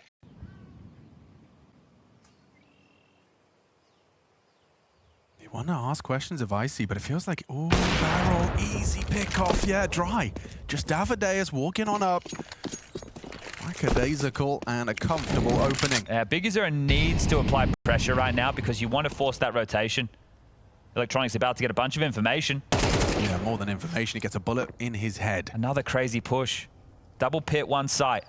You want to ask questions of Icy, but it feels like, oh, barrel, easy pick off. Yeah, dry. Just Davideus walking on up. Lackadaisical and a comfortable opening. Big Uzera needs to apply pressure right now because you want to force that rotation. Electronic's about to get a bunch of information. Yeah, more than information. He gets a bullet in his head. Another crazy push. Double pit, one site.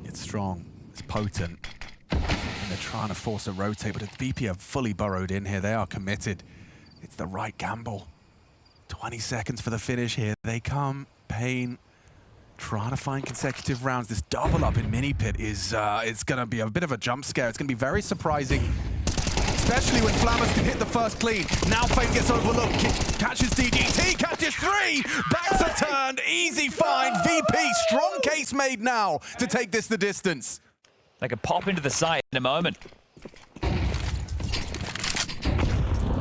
It's strong, it's potent. And they're trying to force a rotate, but if VP are fully burrowed in here, they are committed. It's the right gamble. 20 seconds for the finish here. They come. paiN trying to find consecutive rounds. This double up in mini pit is it's going to be a bit of a jump scare. It's going to be very surprising, especially when Flammers can hit the first clean. Now paiN gets overlooked, catches DGT, catches 3, backs are turned, easy find. VP, strong case made now to take this the distance. They could pop into the site in a moment.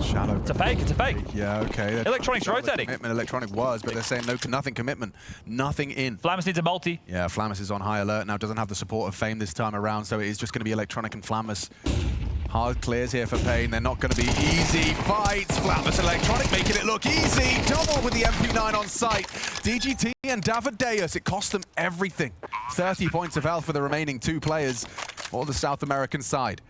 Shallow. It's a fake, it's a fake. Yeah, okay. Electronic's rotating. Commitment, Electronic was, but they're saying no, nothing commitment, nothing in. Flammers needs a multi. Yeah, Flammers is on high alert now, doesn't have the support of fame this time around, so it is just going to be Electronic and Flammers. Hard clears here for paiN. They're not going to be easy fights. Flammers Electronic making it look easy. Double with the MP9 on site. DGT and Davideus, it cost them everything. 30 points of health for the remaining 2 players for the South American side.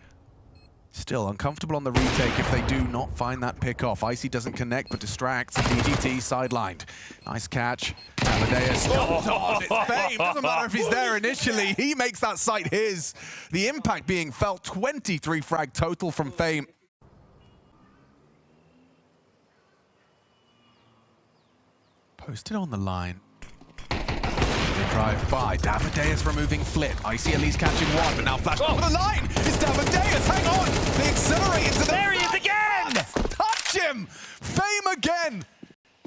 Still uncomfortable on the retake if they do not find that pick off. Icy doesn't connect but distracts. DGT sidelined. Nice catch. Davideus jumped on. It's paiN. Doesn't matter if he's there initially. He makes that site his. The impact being felt. 23 frag total from fame. Posted on the line. They drive by. Davideus removing Flit. Icy at least catching 1, but now flash over the line. It's Davideus. Hang on. They accelerate into the... There he is again! Touch him! Fame again!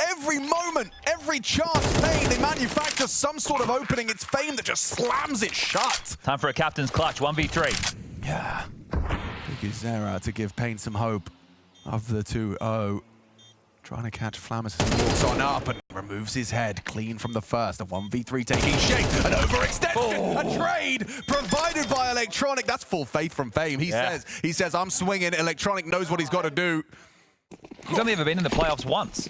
Every moment, every chance, paiN, they manufacture some sort of opening. It's fame that just slams it shut. Time for a captain's clutch, 1v3. Yeah. Big Zera to give paiN some hope of the 2-0. Trying to catch Flammers as he walks on up and removes his head clean from the first. A 1v3 taking shape. An overextension. A trade provided by Electronic. That's full faith from fame. He says, I'm swinging. Electronic knows what he's got to do. He's only ever been in the playoffs once.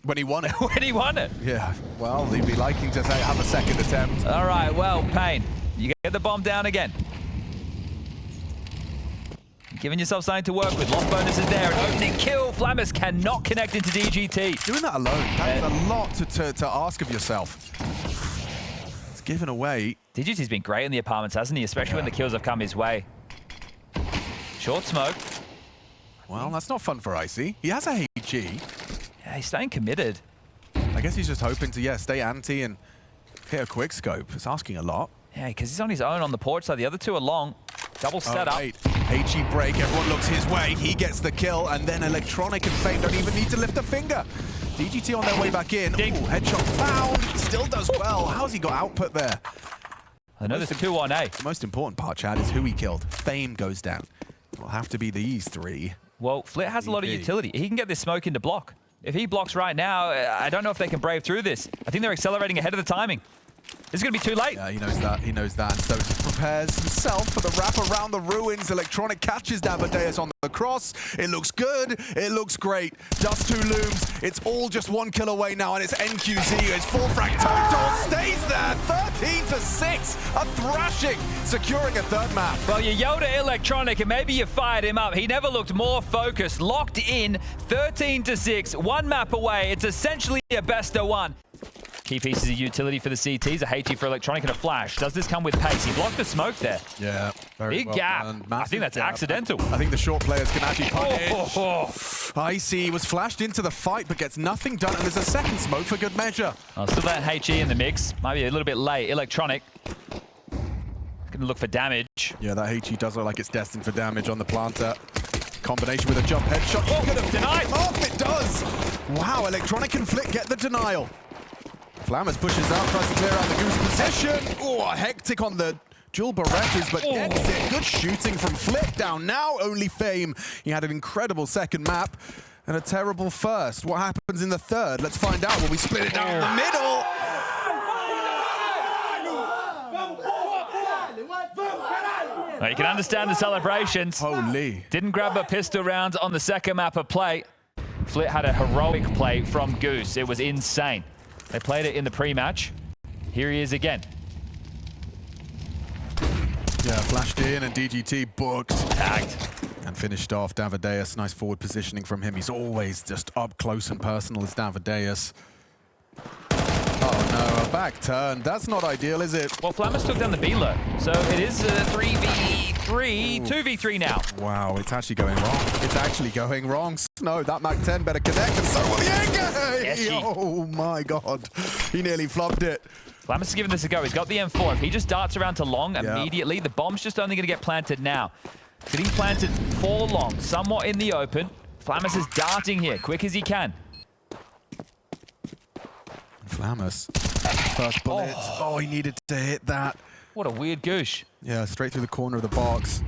When he won it. When he won it. Yeah, well, he'd be liking to say have a second attempt. All right, well, paiN, you get the bomb down again. Giving yourself something to work with. Lost bonus is there. An opening kill. Flammers cannot connect into DGT. Doing that alone, that's a lot to ask of yourself. It's given away. DGT's been great in the apartments, hasn't he? Especially when the kills have come his way. Short smoke. Well, that's not fun for Icy. He has a HG. Yeah, he's staying committed. I guess he's just hoping to, stay anti and hit a quick scope. It's asking a lot. Yeah, because he's on his own on the porch side. The other 2 are long. Double setup. HG break, everyone looks his way. He gets the kill, and then Electronic and fame don't even need to lift a finger. DGT on their way back in. Ooh, headshot found. Still does well. How's he got output there? I know there's 2 on A. The most important part, Chad, is who he killed. Fame goes down. It'll have to be these 3. Well, Flit has a lot of utility. He can get this smoke into block. If he blocks right now, I don't know if they can brave through this. I think they're accelerating ahead of the timing. This is going to be too late. Yeah, he knows that. He knows that. So he prepares himself for the wrap around the ruins. Electronic catches Davideus on the cross. It looks good. It looks great. Just 2 looms. It's all just 1 kill away now, and it's NQZ. It's 4 frag total. Stays there. 13-6. A thrashing. Securing a 3rd map. Well, you yelled at Electronic, and maybe you fired him up. He never looked more focused. Locked in. 13-6. 1 map away. It's essentially a best of 1. Key pieces of utility for the CTs, a HG for Electronic and a flash. Does this come with pace? He blocked the smoke there. Yeah, very big well gap. done. I think that's accidental. I think the short players can actually punish. Icy was flashed into the fight, but gets nothing done, and there's a second smoke for good measure. Oh, still that HG in the mix. Might be a little bit late. Electronic gonna look for damage. Yeah, that HG does look like it's destined for damage on the planter. Combination with a jump headshot. Oh, could have denied. Off it does. Wow, Electronic and Flick get the denial. Flammers pushes out, tries to clear out the goose position. Oh, hectic on the dual Berettas, but gets it. Good shooting from Flick. Down now, only fame. He had an incredible second map and a terrible first. What happens in the 3rd? Let's find out when we split it down the middle. Well, you can understand the celebrations. Holy. Didn't grab a pistol round on the second map of play. Flit had a heroic play from Goose. It was insane. They played it in the pre-match. Here he is again. Yeah, flashed in and DGT booked. Tagged. And finished off. Davideus, nice forward positioning from him. He's always just up close and personal as Davideus. Oh no, back turn. That's not ideal, is it? Well, Flamus took down the B-lurk, so it is 3v3, 2v3 now. Wow, it's actually going wrong. It's actually going wrong. No, that Mac 10 better connect, and so will the Anger! Yes, oh my god, he nearly flopped it. Flamus is giving this a go. He's got the M4. If he just darts around to long immediately, the bomb's just only going to get planted now. But he planted for long, somewhat in the open. Flamus is darting here, quick as he can. Flamus, first bullet. Oh, he needed to hit that. What a weird goosh. Yeah, straight through the corner of the box.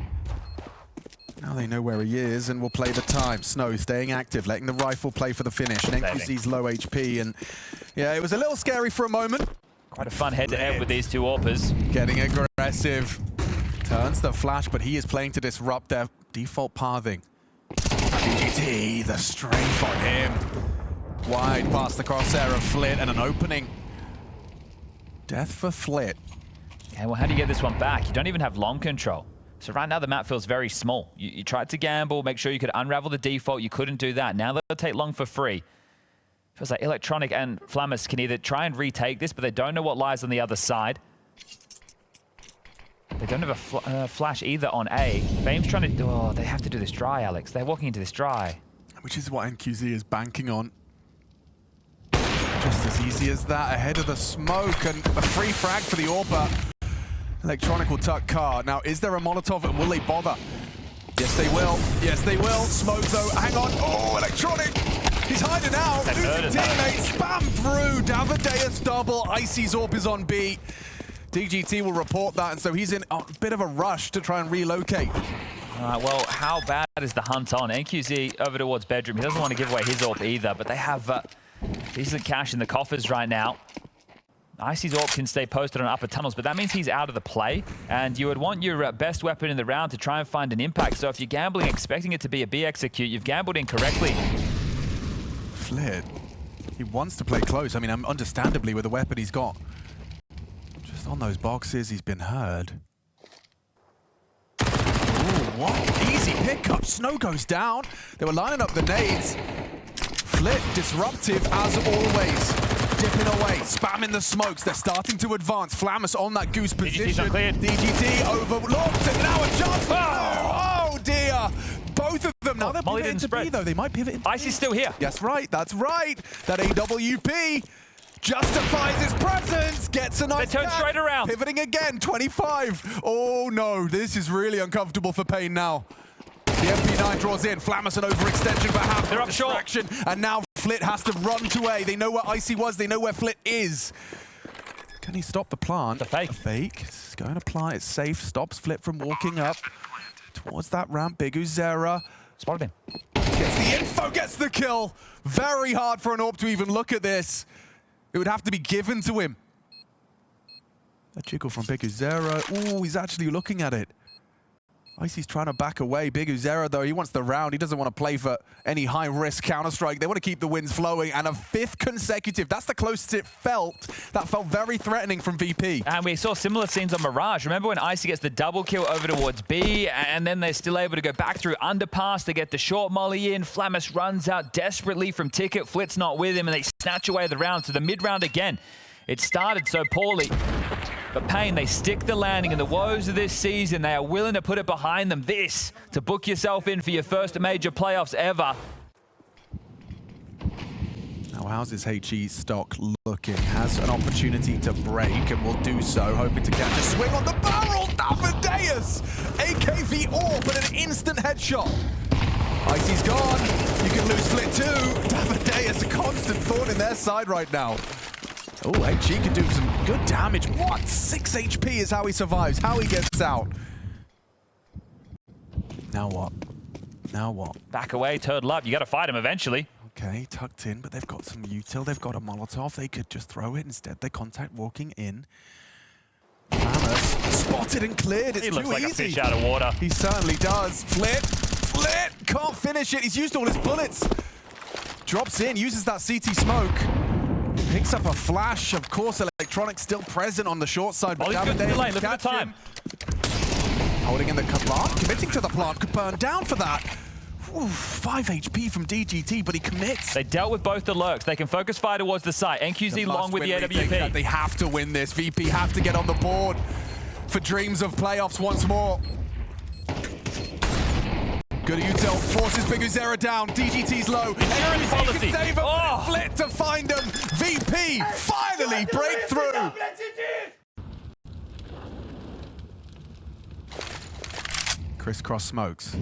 Now they know where he is and will play the time. Snow staying active, letting the rifle play for the finish. And NQZ's low HP. And yeah, it was a little scary for a moment. Quite a fun head-to-head with these two AWPers. Getting aggressive. Turns the flash, but he is playing to disrupt their default pathing. GGT, the strafe on him. Wide past the crosshair of Flit and an opening. Death for Flit. Yeah, well, how do you get this one back? You don't even have long control. So right now the map feels very small. You tried to gamble, make sure you could unravel the default. You couldn't do that. Now they'll take long for free. Feels like Electronic and Flamus can either try and retake this, but they don't know what lies on the other side. They don't have a flash either on A. Fame's trying to... Oh, they have to do this dry, Alex. They're walking into this dry. Which is what NQZ is banking on. Just as easy as that, ahead of the smoke, and a free frag for the AWPer. Electronic will tuck car. Now, is there a Molotov, and will they bother? Yes, they will. Yes, they will. Smoke, though. Hang on. Oh, Electronic! He's hiding out. Losing teammates. Spam through. Davideus double. Icy's AWP is on B. DGT will report that, and so he's in a bit of a rush to try and relocate. Well, how bad is the hunt on? NQZ over towards bedroom. He doesn't want to give away his AWP either, but they have decent cash in the coffers right now. Icy's AWP can stay posted on upper tunnels, but that means he's out of the play, and you would want your best weapon in the round to try and find an impact. So if you're gambling, expecting it to be a B execute, you've gambled incorrectly. Flit, he wants to play close. I mean, understandably with the weapon he's got. Just on those boxes, he's been heard. Ooh, what? Easy pickup. Snow goes down. They were lining up the nades. Flit, disruptive as always. Dipping away, spamming the smokes. They're starting to advance. Flamus on that goose position. DGT overlooked, and now a jump. Oh dear. Both of them. Now they're pivoting to B, though. They might pivot into Icy's still here. Yes, right. That's right. That AWP justifies its presence. Gets a nice They turn straight around. Pivoting again. 25. Oh, no. This is really uncomfortable for paiN now. The MP9 draws in. Flamus an overextension, perhaps. They're up short. And now Flit has to run to A. They know where Icy was. They know where Flit is. Can he stop the plant? The fake. The fake. It's going to plant. It's safe. Stops Flit from walking up towards that ramp. Big Uzera. Spotted him. Gets the info, gets the kill. Very hard for an AWP to even look at this. It would have to be given to him. A jiggle from Big Uzera. Ooh, he's actually looking at it. Icy's trying to back away. Big Uzera, though, he wants the round. He doesn't want to play for any high-risk Counter-Strike. They want to keep the wins flowing. And a fifth consecutive. That's the closest it felt. That felt very threatening from VP. And we saw similar scenes on Mirage. Remember when Icy gets the double kill over towards B, and then they're still able to go back through underpass. They get the short molly in. Flamus runs out desperately from Ticket. Flit's not with him, and they snatch away the round. So the mid-round again. It started so poorly. But paiN, they stick the landing in the woes of this season. They are willing to put it behind them. This, to book yourself in for your first major playoffs ever. Now, how's his HE stock looking? Has an opportunity to break and will do so, hoping to catch a swing on the barrel. Davideus! AKV AWP, but an instant headshot. Icy's gone. You can lose Flit too. Davideus, a constant thorn in their side right now. Oh, HE can do some good damage. What? 6 HP is how he survives, how he gets out. Now what? Now what? Back away, turtle up. You got to fight him eventually. Okay, tucked in, but they've got some util. They've got a Molotov. They could just throw it. Instead, they contact walking in. Flamus spotted and cleared. It's he looks too like easy. a fish out of water. He certainly does. Flit can't finish it. He's used all his bullets. Drops in, uses that CT smoke. Picks up a flash. Of course, Electronic still present on the short side. But he's good to the lane. Look at the time. Holding in the plant, committing to the plant, could burn down for that. 5 HP from DGT, but he commits. They dealt with both the lurks. They can focus fire towards the site. NQZ long with the AWP. They have to win this. VP have to get on the board for dreams of playoffs once more. Good util, forces Big Uzera down. DGT's low. NQZ can save him. Flit to find him. VP finally break through. Crisscross smokes.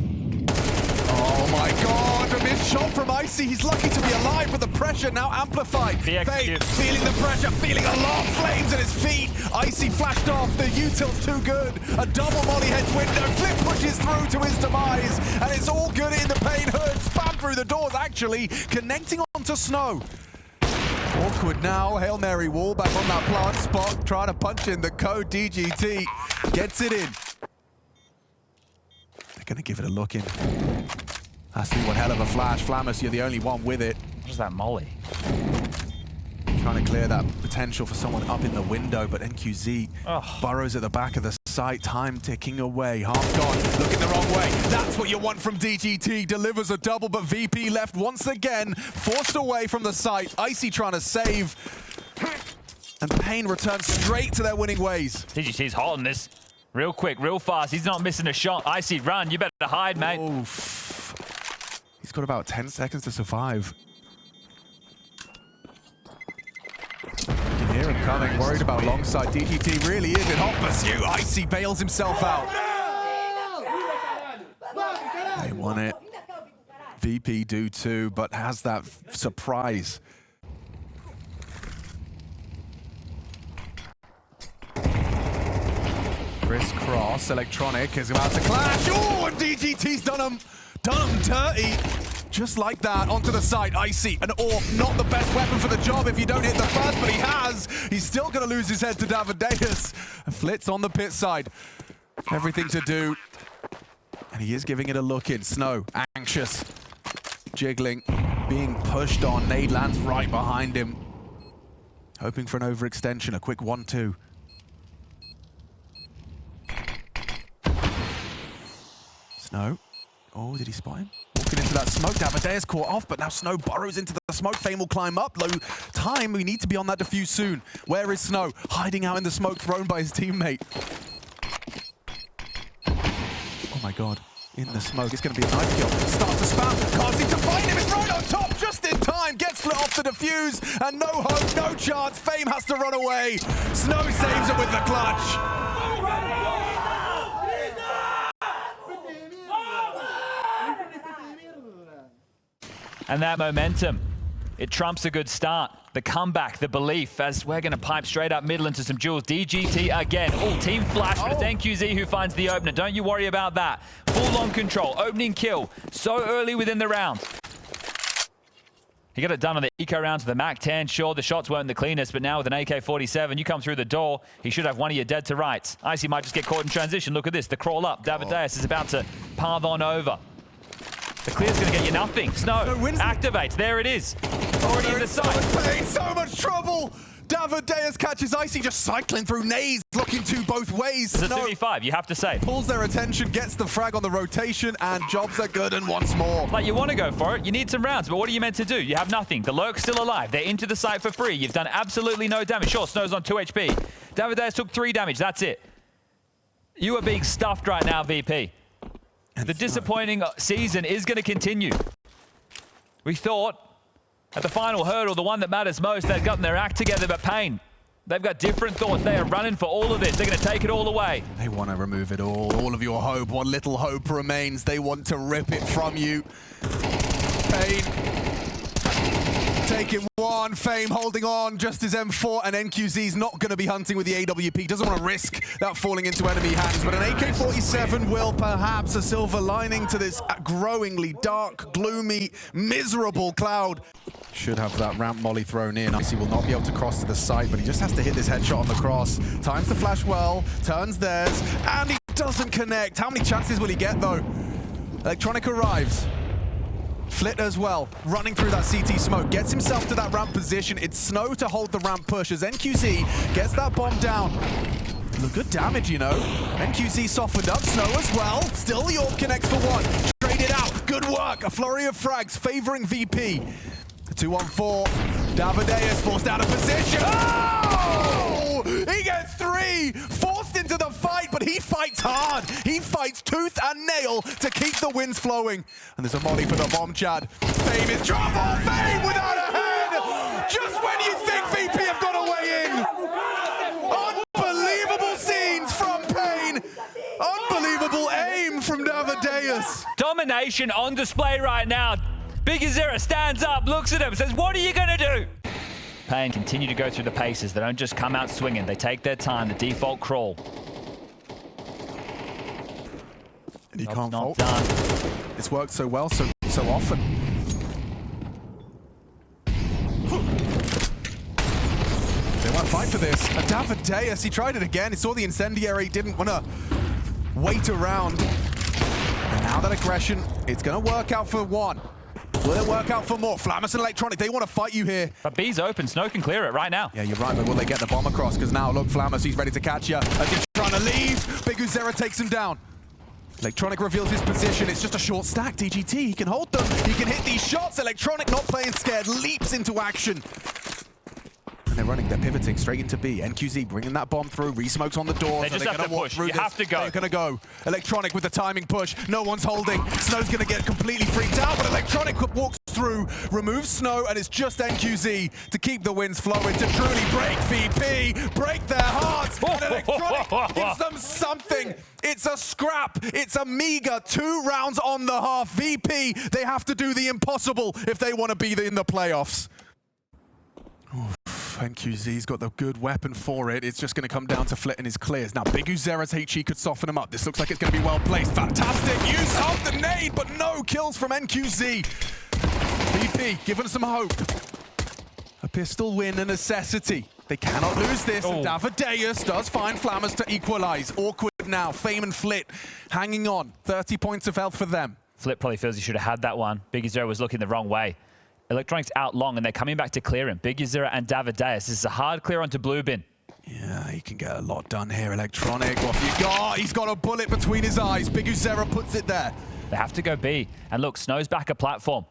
Oh my god, a missed shot from Icy. He's lucky to be alive, but the pressure now amplified. fame feeling the pressure, feeling a lot of flames at his feet. Icy flashed off, the util's too good. A double molly heads window, Flip pushes through to his demise, and it's all good in the paiN hood. Spam through the doors, actually, connecting onto Snow. Awkward now, Hail Mary wall back on that plant spot, trying to punch in the code. DGT gets it in. They're going to give it a look in. That's one hell of a flash. Flamus, you're the only one with it. What's that molly? Trying to clear that potential for someone up in the window, but NQZ burrows at the back of the site. Time ticking away. Half gone. Looking the wrong way. That's what you want from DGT. Delivers a double, but VP left once again. Forced away from the site. Icy trying to save. And paiN returns straight to their winning ways. DGT's hot on this. Real quick, real fast. He's not missing a shot. Icy, run. You better hide, mate. Oof. He's got about 10 seconds to survive. You can hear him coming. Worried about longside. DGT really is in hot pursuit. Icy bails himself out. They won it. VP do too, but has that surprise. Crisscross, Electronic is about to clash. Oh, and DGT's done him dirty. Just like that, onto the side. Icy, an AWP, not the best weapon for the job if you don't hit the first, but he has. He's still going to lose his head to Davideus. Flitz on the pit side. Everything to do. And he is giving it a look in. Snow, anxious, jiggling, being pushed on. Nade lands right behind him. Hoping for an overextension, a quick 1-2. Snow. Oh, did he spot him? Walking into that smoke. Davideus caught off, but now Snow burrows into the smoke. fame will climb up. Low time. We need to be on that defuse soon. Where is Snow? Hiding out in the smoke thrown by his teammate. Oh my god. In the smoke. It's going to be a knife kill. Starts to spam. Can't seem to find him. It's right on top. Just in time. Gets split off the defuse. And no hope. No chance. fame has to run away. Snow saves it with the clutch. And that momentum, it trumps a good start. The comeback, the belief, as we're going to pipe straight up middle into some duels. DGT again. Oh, team flash, but it's NQZ who finds the opener. Don't you worry about that. Full on control, opening kill. So early within the round. He got it done on the eco rounds with the MAC-10. Sure, the shots weren't the cleanest, but now with an AK-47, you come through the door, he should have one of you dead to rights. Icy might just get caught in transition. Look at this, the crawl up. Davideus is about to path on over. The clear's going to get you nothing. Snow activates. There it is. Already in the site. So much trouble. Davideus catches Icy, just cycling through nades, looking to both ways. It's a 2v5, you have to say. Pulls their attention, gets the frag on the rotation, and jobs are good and once more. Like, you want to go for it. You need some rounds, but what are you meant to do? You have nothing. The lurk's still alive. They're into the site for free. You've done absolutely no damage. Sure, Snow's on 2 HP. Davideus took 3 damage. That's it. You are being stuffed right now, VP. The disappointing season is going to continue. We thought at the final hurdle, the one that matters most, they'd gotten their act together, but paiN, they've got different thoughts. They are running for all of this. They're going to take it all away. They want to remove it all of your hope. What little hope remains. They want to rip it from you. paiN taking one. fame holding on just as M4 and NQZ's not going to be hunting with the AWP. Doesn't want to risk that falling into enemy hands, but an AK-47 will perhaps a silver lining to this growingly dark, gloomy, miserable cloud. Should have that ramp molly thrown in. Icy will not be able to cross to the site, but he just has to hit this headshot on the cross. Times the flash well, turns theirs, and he doesn't connect. How many chances will he get though? Electronic arrives. Flit as well, running through that CT smoke, gets himself to that ramp position. It's Snow to hold the ramp push as NQZ gets that bomb down. Look, good damage, you know. NQZ softened up, Snow as well. Still the AWP connects for one. Traded out, Good work. A flurry of frags favoring VP. 2-on-4. Davideus forced out of position. Oh! He gets 3. Forced into the fight, but he fights hard. He fights tooth and nail to keep the wins flowing. And there's a molly for the bomb, Chad. paiN is drop off. paiN without a head. Just when you think VP have got to weigh in. Unbelievable scenes from paiN. Unbelievable aim from Davideus. Domination on display right now. Big Azera stands up, looks at him, says, what are you going to do? paiN continue to go through the paces. They don't just come out swinging. They take their time, the default crawl. And he Nope, can't not fault. done. It's worked so well, so often. They won't fight for this. And Davideus, he tried it again. He saw the incendiary, didn't want to wait around. And now that aggression, it's going to work out for one. Will it work out for more? Flamus and Electronic, they want to fight you here. But B's open. Snow can clear it right now. Yeah, you're right, but will they get the bomb across? Because now, look, Flamus, he's ready to catch you. As he's trying to leave, Big Uzera takes him down. Electronic reveals his position. It's just a short stack. DGT, he can hold them. He can hit these shots. Electronic, not playing scared, leaps into action. And they're running, they're pivoting straight into B. NQZ bringing that bomb through. Re-smokes on the door. They just have to push. You have to go. They're going to go. Electronic with the timing push. No one's holding. Snow's going to get completely freaked out, but Electronic walks through, removes Snow, and it's just NQZ to keep the wins flowing, to truly break VP, break their hearts. And Electronic gives them something. It's a scrap. It's a meager 2 rounds on the half. VP, they have to do the impossible if they want to be in the playoffs. NQZ's got the good weapon for it. It's just going to come down to Flit and his clears. Now, Big Uzera's HE could soften him up. This looks like it's going to be well placed. Fantastic use of the nade, but no kills from NQZ. VP giving some hope. A pistol win, a necessity. They cannot lose this. And Davideus does find Flammers to equalize. Awkward now. faiN and Flit hanging on. 30 points of health for them. Flit probably feels he should have had that one. Big Azera was looking the wrong way. Electronic's out long, and they're coming back to clear him. Big Azera and Davideus. This is a hard clear onto blue bin. Yeah, he can get a lot done here. Electronic, what have you got? He's got a bullet between his eyes. Big Uzera puts it there. They have to go B. And look, Snow's back a platform.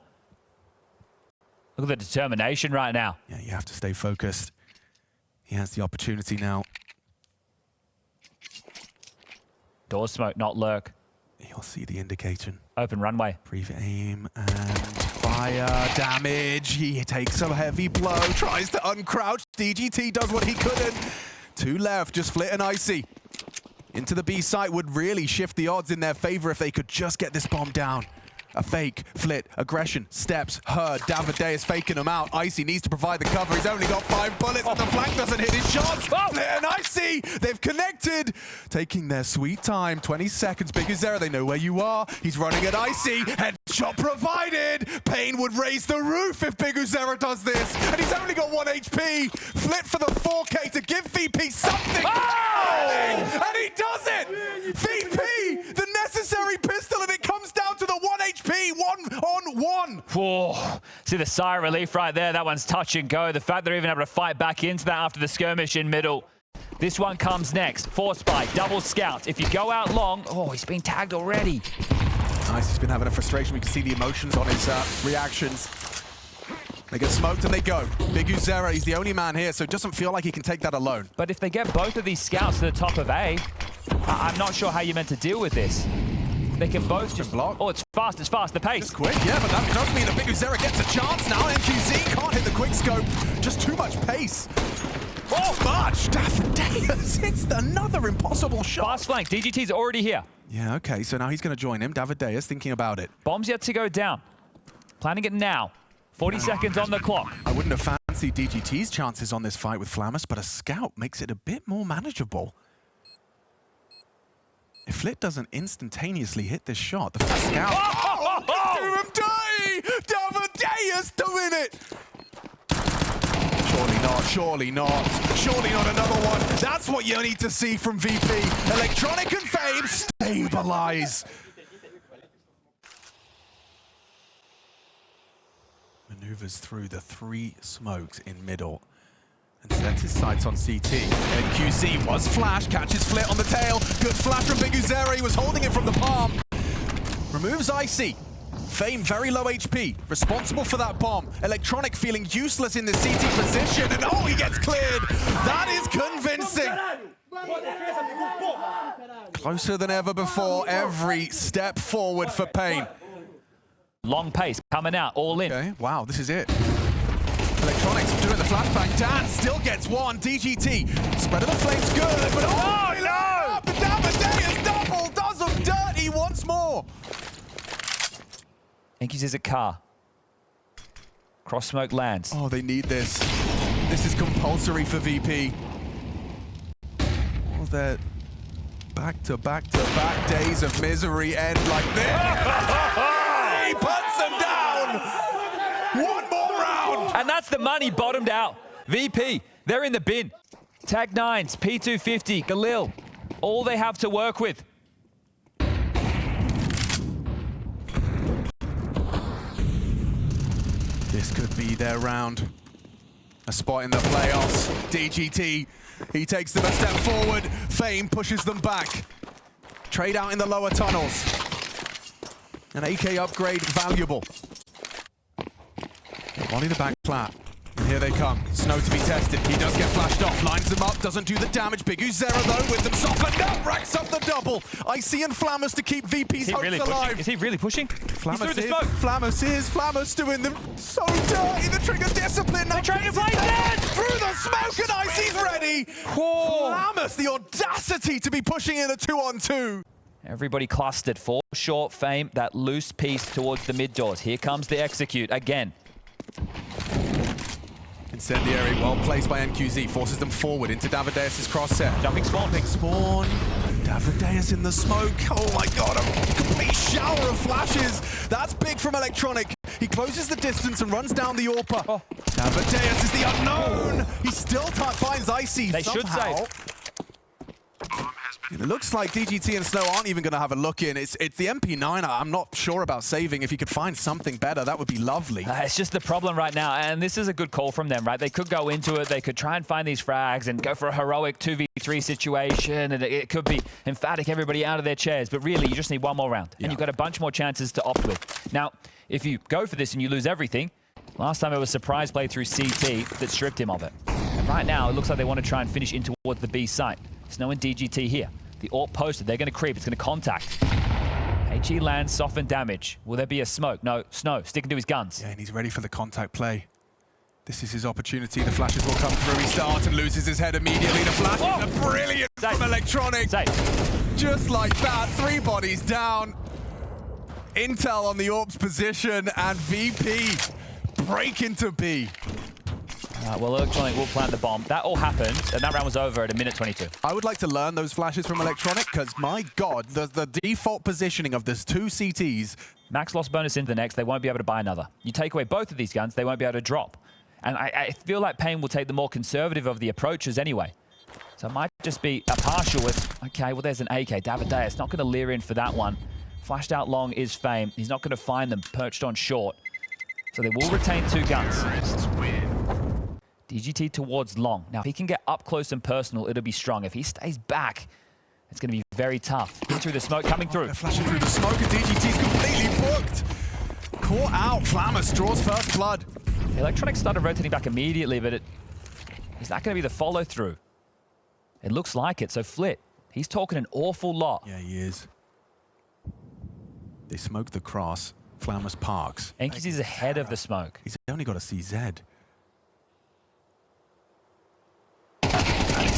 Look at the determination right now. Yeah, you have to stay focused. He has the opportunity now. Door smoke, not lurk. You'll see the indication. Open runway. Pre-aim and fire damage. He takes a heavy blow, tries to uncrouch. DGT does what he couldn't. 2 left, just Flit and Icy. Into the B site would really shift the odds in their favor if they could just get this bomb down. A fake, Flit, aggression, steps, heard. Davideus faking him out. Icy needs to provide the cover. He's only got 5 bullets, and the flank doesn't hit his shots. Flit and Icy, they've connected. Taking their sweet time, 20 seconds. Big Azera, they know where you are. He's running at Icy. Headshot provided. paiN would raise the roof if Big Azera does this. And he's only got 1 HP. Flit for the 4K to give VP something. Oh! And he does it! VP, the necessary pistol, and it comes down to the 1 HP, 1-on-1. Whoa. See the sigh of relief right there. That one's touch and go. The fact they're even able to fight back into that after the skirmish in middle. This one comes next. 4 spike, double scout. If you go out long, oh, he's been tagged already. Nice, he's been having a frustration. We can see the emotions on his reactions. They get smoked and they go. Big Uzera, he's the only man here, so it doesn't feel like he can take that alone. But if they get both of these scouts to the top of A, I'm not sure how you're meant to deal with this. They can both just block. Oh, it's fast, the pace. It's quick, yeah, but that does mean that Big Uzera gets a chance now. NQZ can't hit the quick scope. Just too much pace. Oh, much! Davideus hits another impossible shot. Fast flank, DGT's already here. Yeah, okay, so now he's going to join him. Davideus thinking about it. Bomb's yet to go down. Planning it now. 40 seconds on the clock. I wouldn't have fancied DGT's chances on this fight with Flamus, but a scout makes it a bit more manageable. If Flit doesn't instantaneously hit this shot, the scout... do him die! Davideus doing it! Surely not, surely not. Surely not another one. That's what you need to see from VP. Electronic and faiN stabilize. Maneuvers through the 3 smokes in middle and sets his sights on CT. NQZ was flash, catches Flit on the tail. Good flash from Big Uzera. He was holding it from the palm. Removes Icy. faiN very low HP, responsible for that bomb. Electronic feeling useless in the CT position, and oh, he gets cleared. That is convincing. Closer than ever before, every step forward for paiN. Long pace, coming out, all in. Okay, wow, this is it. Electronics doing the flashbang. Dan still gets one. DGT, spread of the flames good, but oh no! The Damadeus double does him dirty once more. Yankees is a car. Cross smoke lands. Oh, they need this. This is compulsory for VP. Oh, they're back-to-back-to-back days of misery end like this. He puts him down. One more round. And that's the money bottomed out. VP, they're in the bin. Tag 9s, P250, Galil, all they have to work with. This could be their round. A spot in the playoffs. DGT, he takes them a step forward. faiN pushes them back. Trade out in the lower tunnels. An AK upgrade valuable. Volley the back plat. And here they come. Snow to be tested. He does get flashed off. Lines them up. Doesn't do the damage. Big Uzera though with them softened up. Racks up the double. Icy and Flammus to keep VP's hopes alive. Is he really pushing? Flammus is. Flammus doing them so dirty. The trigger discipline. They're trying to play dead. Through the smoke and Icy's ready. Whoa. Flammus, the audacity to be pushing in a 2-on-2. Everybody clustered. 4 short, faiN, that loose piece towards the mid doors. Here comes the execute again. Incendiary, well placed by NQZ, forces them forward into Davideus' crosshair. Jumping spawn. Jumping spawn. Davideus in the smoke. Oh my god, a complete shower of flashes. That's big from Electronic. He closes the distance and runs down the AWPer. Oh. Davideus is the unknown. He still finds Icy They somehow. should save. It looks like DGT and Snow aren't even going to have a look in. It's the MP9. I'm not sure about saving. If he could find something better, that would be lovely. It's just the problem right now, and this is a good call from them, right? They could go into it, they could try and find these frags and go for a heroic 2v3 situation, and it could be emphatic everybody out of their chairs, but really, you just need one more round, and you've got a bunch more chances to opt with. Now, if you go for this and you lose everything, last time it was surprise play through CT that stripped him of it. And right now, it looks like they want to try and finish in towards the B site. Snow and DGT here. The AWP posted, they're going to creep, it's going to contact. HE lands, soften damage. Will there be a smoke? No, Snow sticking to his guns. Yeah, and he's ready for the contact play. This is his opportunity. The flashes will come through. He starts and loses his head immediately. The flash is a brilliant from Electronic. Just like that, 3 bodies down. Intel on the AWP's position, and VP break into B. Well, Electronic will plant the bomb. That all happened, and that round was over at 1:22. I would like to learn those flashes from Electronic, because my god, the default positioning of this 2 CTs. Max loss bonus into the next, they won't be able to buy another. You take away both of these guns, they won't be able to drop. And I feel like paiN will take the more conservative of the approaches anyway. So it might just be a partial with, okay, well, there's an AK. Davideus not going to leer in for that one. Flashed out long is faiN. He's not going to find them perched on short. So they will retain 2 guns. DGT towards long. Now, if he can get up close and personal, it'll be strong. If he stays back, it's going to be very tough. In through the smoke, coming through. They're flashing through the smoke, and DGT's completely booked. Caught out. Flammus draws first blood. The Electronics started rotating back immediately, but is that going to be the follow-through? It looks like it. So Flit, he's talking an awful lot. Yeah, he is. They smoke the cross. Flammus parks. Enkies is ahead of the smoke. He's only got a CZ.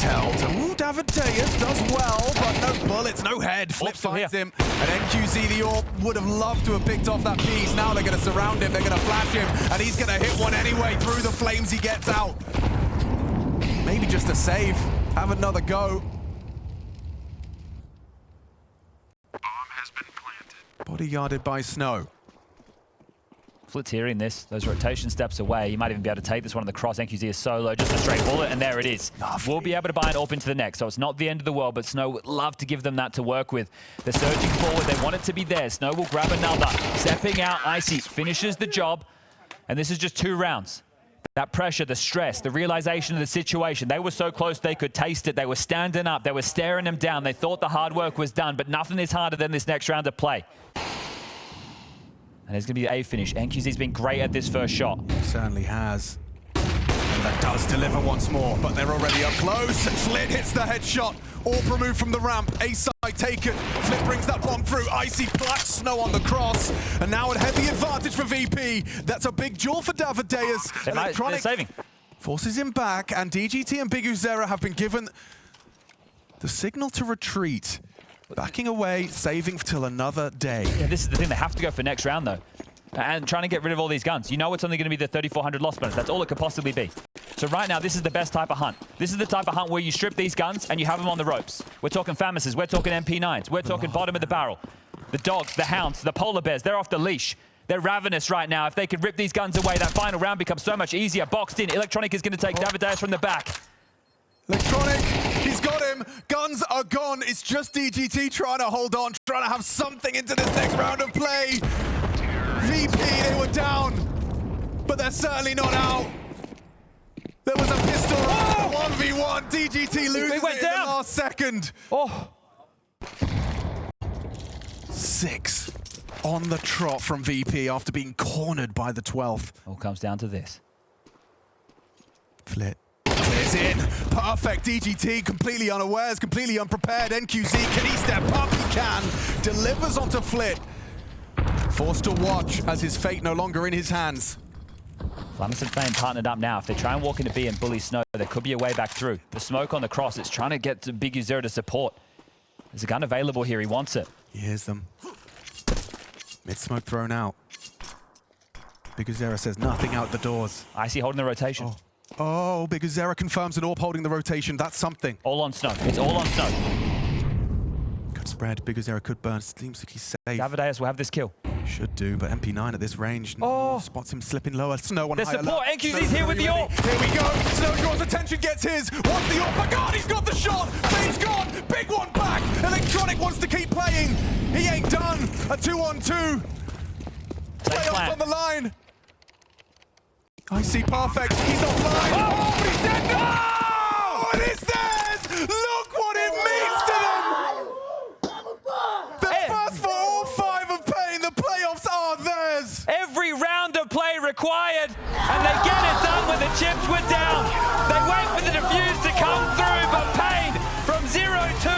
Ooh, Davideus does well, but no bullets, no head. Flip finds him, and NQZ, the AWP, would have loved to have picked off that piece. Now they're going to surround him, they're going to flash him, and he's going to hit one anyway. Through the flames he gets out. Maybe just a save. Have another go. Bomb has been planted. Bodyguarded by Snow. Flit's hearing this. Those rotation steps away. You might even be able to take this one on the cross. NQZ is solo, just a straight bullet, and there it is. We'll be able to buy an AWP into the next, so it's not the end of the world, but Snow would love to give them that to work with. They're surging forward. They want it to be there. Snow will grab another. Stepping out, Icy finishes the job, and this is just 2 rounds. That pressure, the stress, the realization of the situation. They were so close they could taste it. They were standing up. They were staring them down. They thought the hard work was done, but nothing is harder than this next round of play. And there's going to be a finish. NQZ's been great at this first shot. Certainly has. And that does deliver once more, but they're already up close. Flit hits the headshot. Orb removed from the ramp. A side taken. Flit brings that bomb through. Icy black snow on the cross. And now a heavy advantage for VP. That's a big jewel for Davideus. They're saving. Forces him back, and DGT and Big Uzera have been given the signal to retreat. Backing away, saving till another day. Yeah, this is the thing. They have to go for next round, though. And trying to get rid of all these guns. You know it's only going to be the 3,400 loss bonus. That's all it could possibly be. So right now, this is the best type of hunt. This is the type of hunt where you strip these guns and you have them on the ropes. We're talking Famouses. We're talking MP9s. We're talking bottom of the barrel. The dogs, the hounds, the polar bears, they're off the leash. They're ravenous right now. If they could rip these guns away, that final round becomes so much easier. Boxed in. Electronic is going to take Davideus from the back. Electronic, he's got him. Guns are gone. It's just DGT trying to hold on, trying to have something into this next round of play. VP, they were down, but they're certainly not out. There was a pistol round, 1v1. DGT loses it in the last second. Oh. 6 on the trot from VP after being cornered by the 12th. All comes down to this. Flit. Clears in. Perfect. DGT completely unawares, completely unprepared. NQZ, can he step up? He can. Delivers onto Flit. Forced to watch as his fate no longer in his hands. Flamus and paiN partnered up now. If they try and walk into B and bully Snow, there could be a way back through. The smoke on the cross, it's trying to get to Big Uzera to support. There's a gun available here. He wants it. He hears them. Mid smoke thrown out. Big Uzera says nothing out the doors. Icy holding the rotation. Oh, Big Uzera confirms an Orb holding the rotation. That's something. All on Snow. It's all on Snow. Good spread. Big Uzera could burn. Seems like he's safe. Davideus will have this kill. Should do, but MP9 at this range spots him slipping lower. Snow on the higher support. left. NQZ's here with the Orb. Here we go. Snow draws attention, gets his. Wants the Orb. My God, he's got the shot. Fade's gone. Big one back. Electronic wants to keep playing. He ain't done. A 2-on-2. Playoff on the line. I see perfect. He's offline. Oh, but he's dead. No! And it's theirs. Look what it means to them. They're first for all 5 of paiN. The playoffs are theirs. Every round of play required, and they get it done when the chips were down. They wait for the defuse to come through, but paiN from 0-2.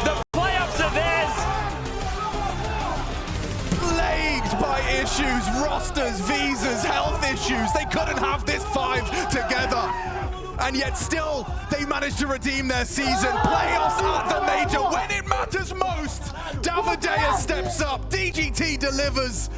The playoffs are theirs. Plagued by issues, rosters, visas, health issues. They couldn't have this 5 together. And yet still, they managed to redeem their season. Playoffs at the major when it matters most. Davideus steps up. DGT delivers.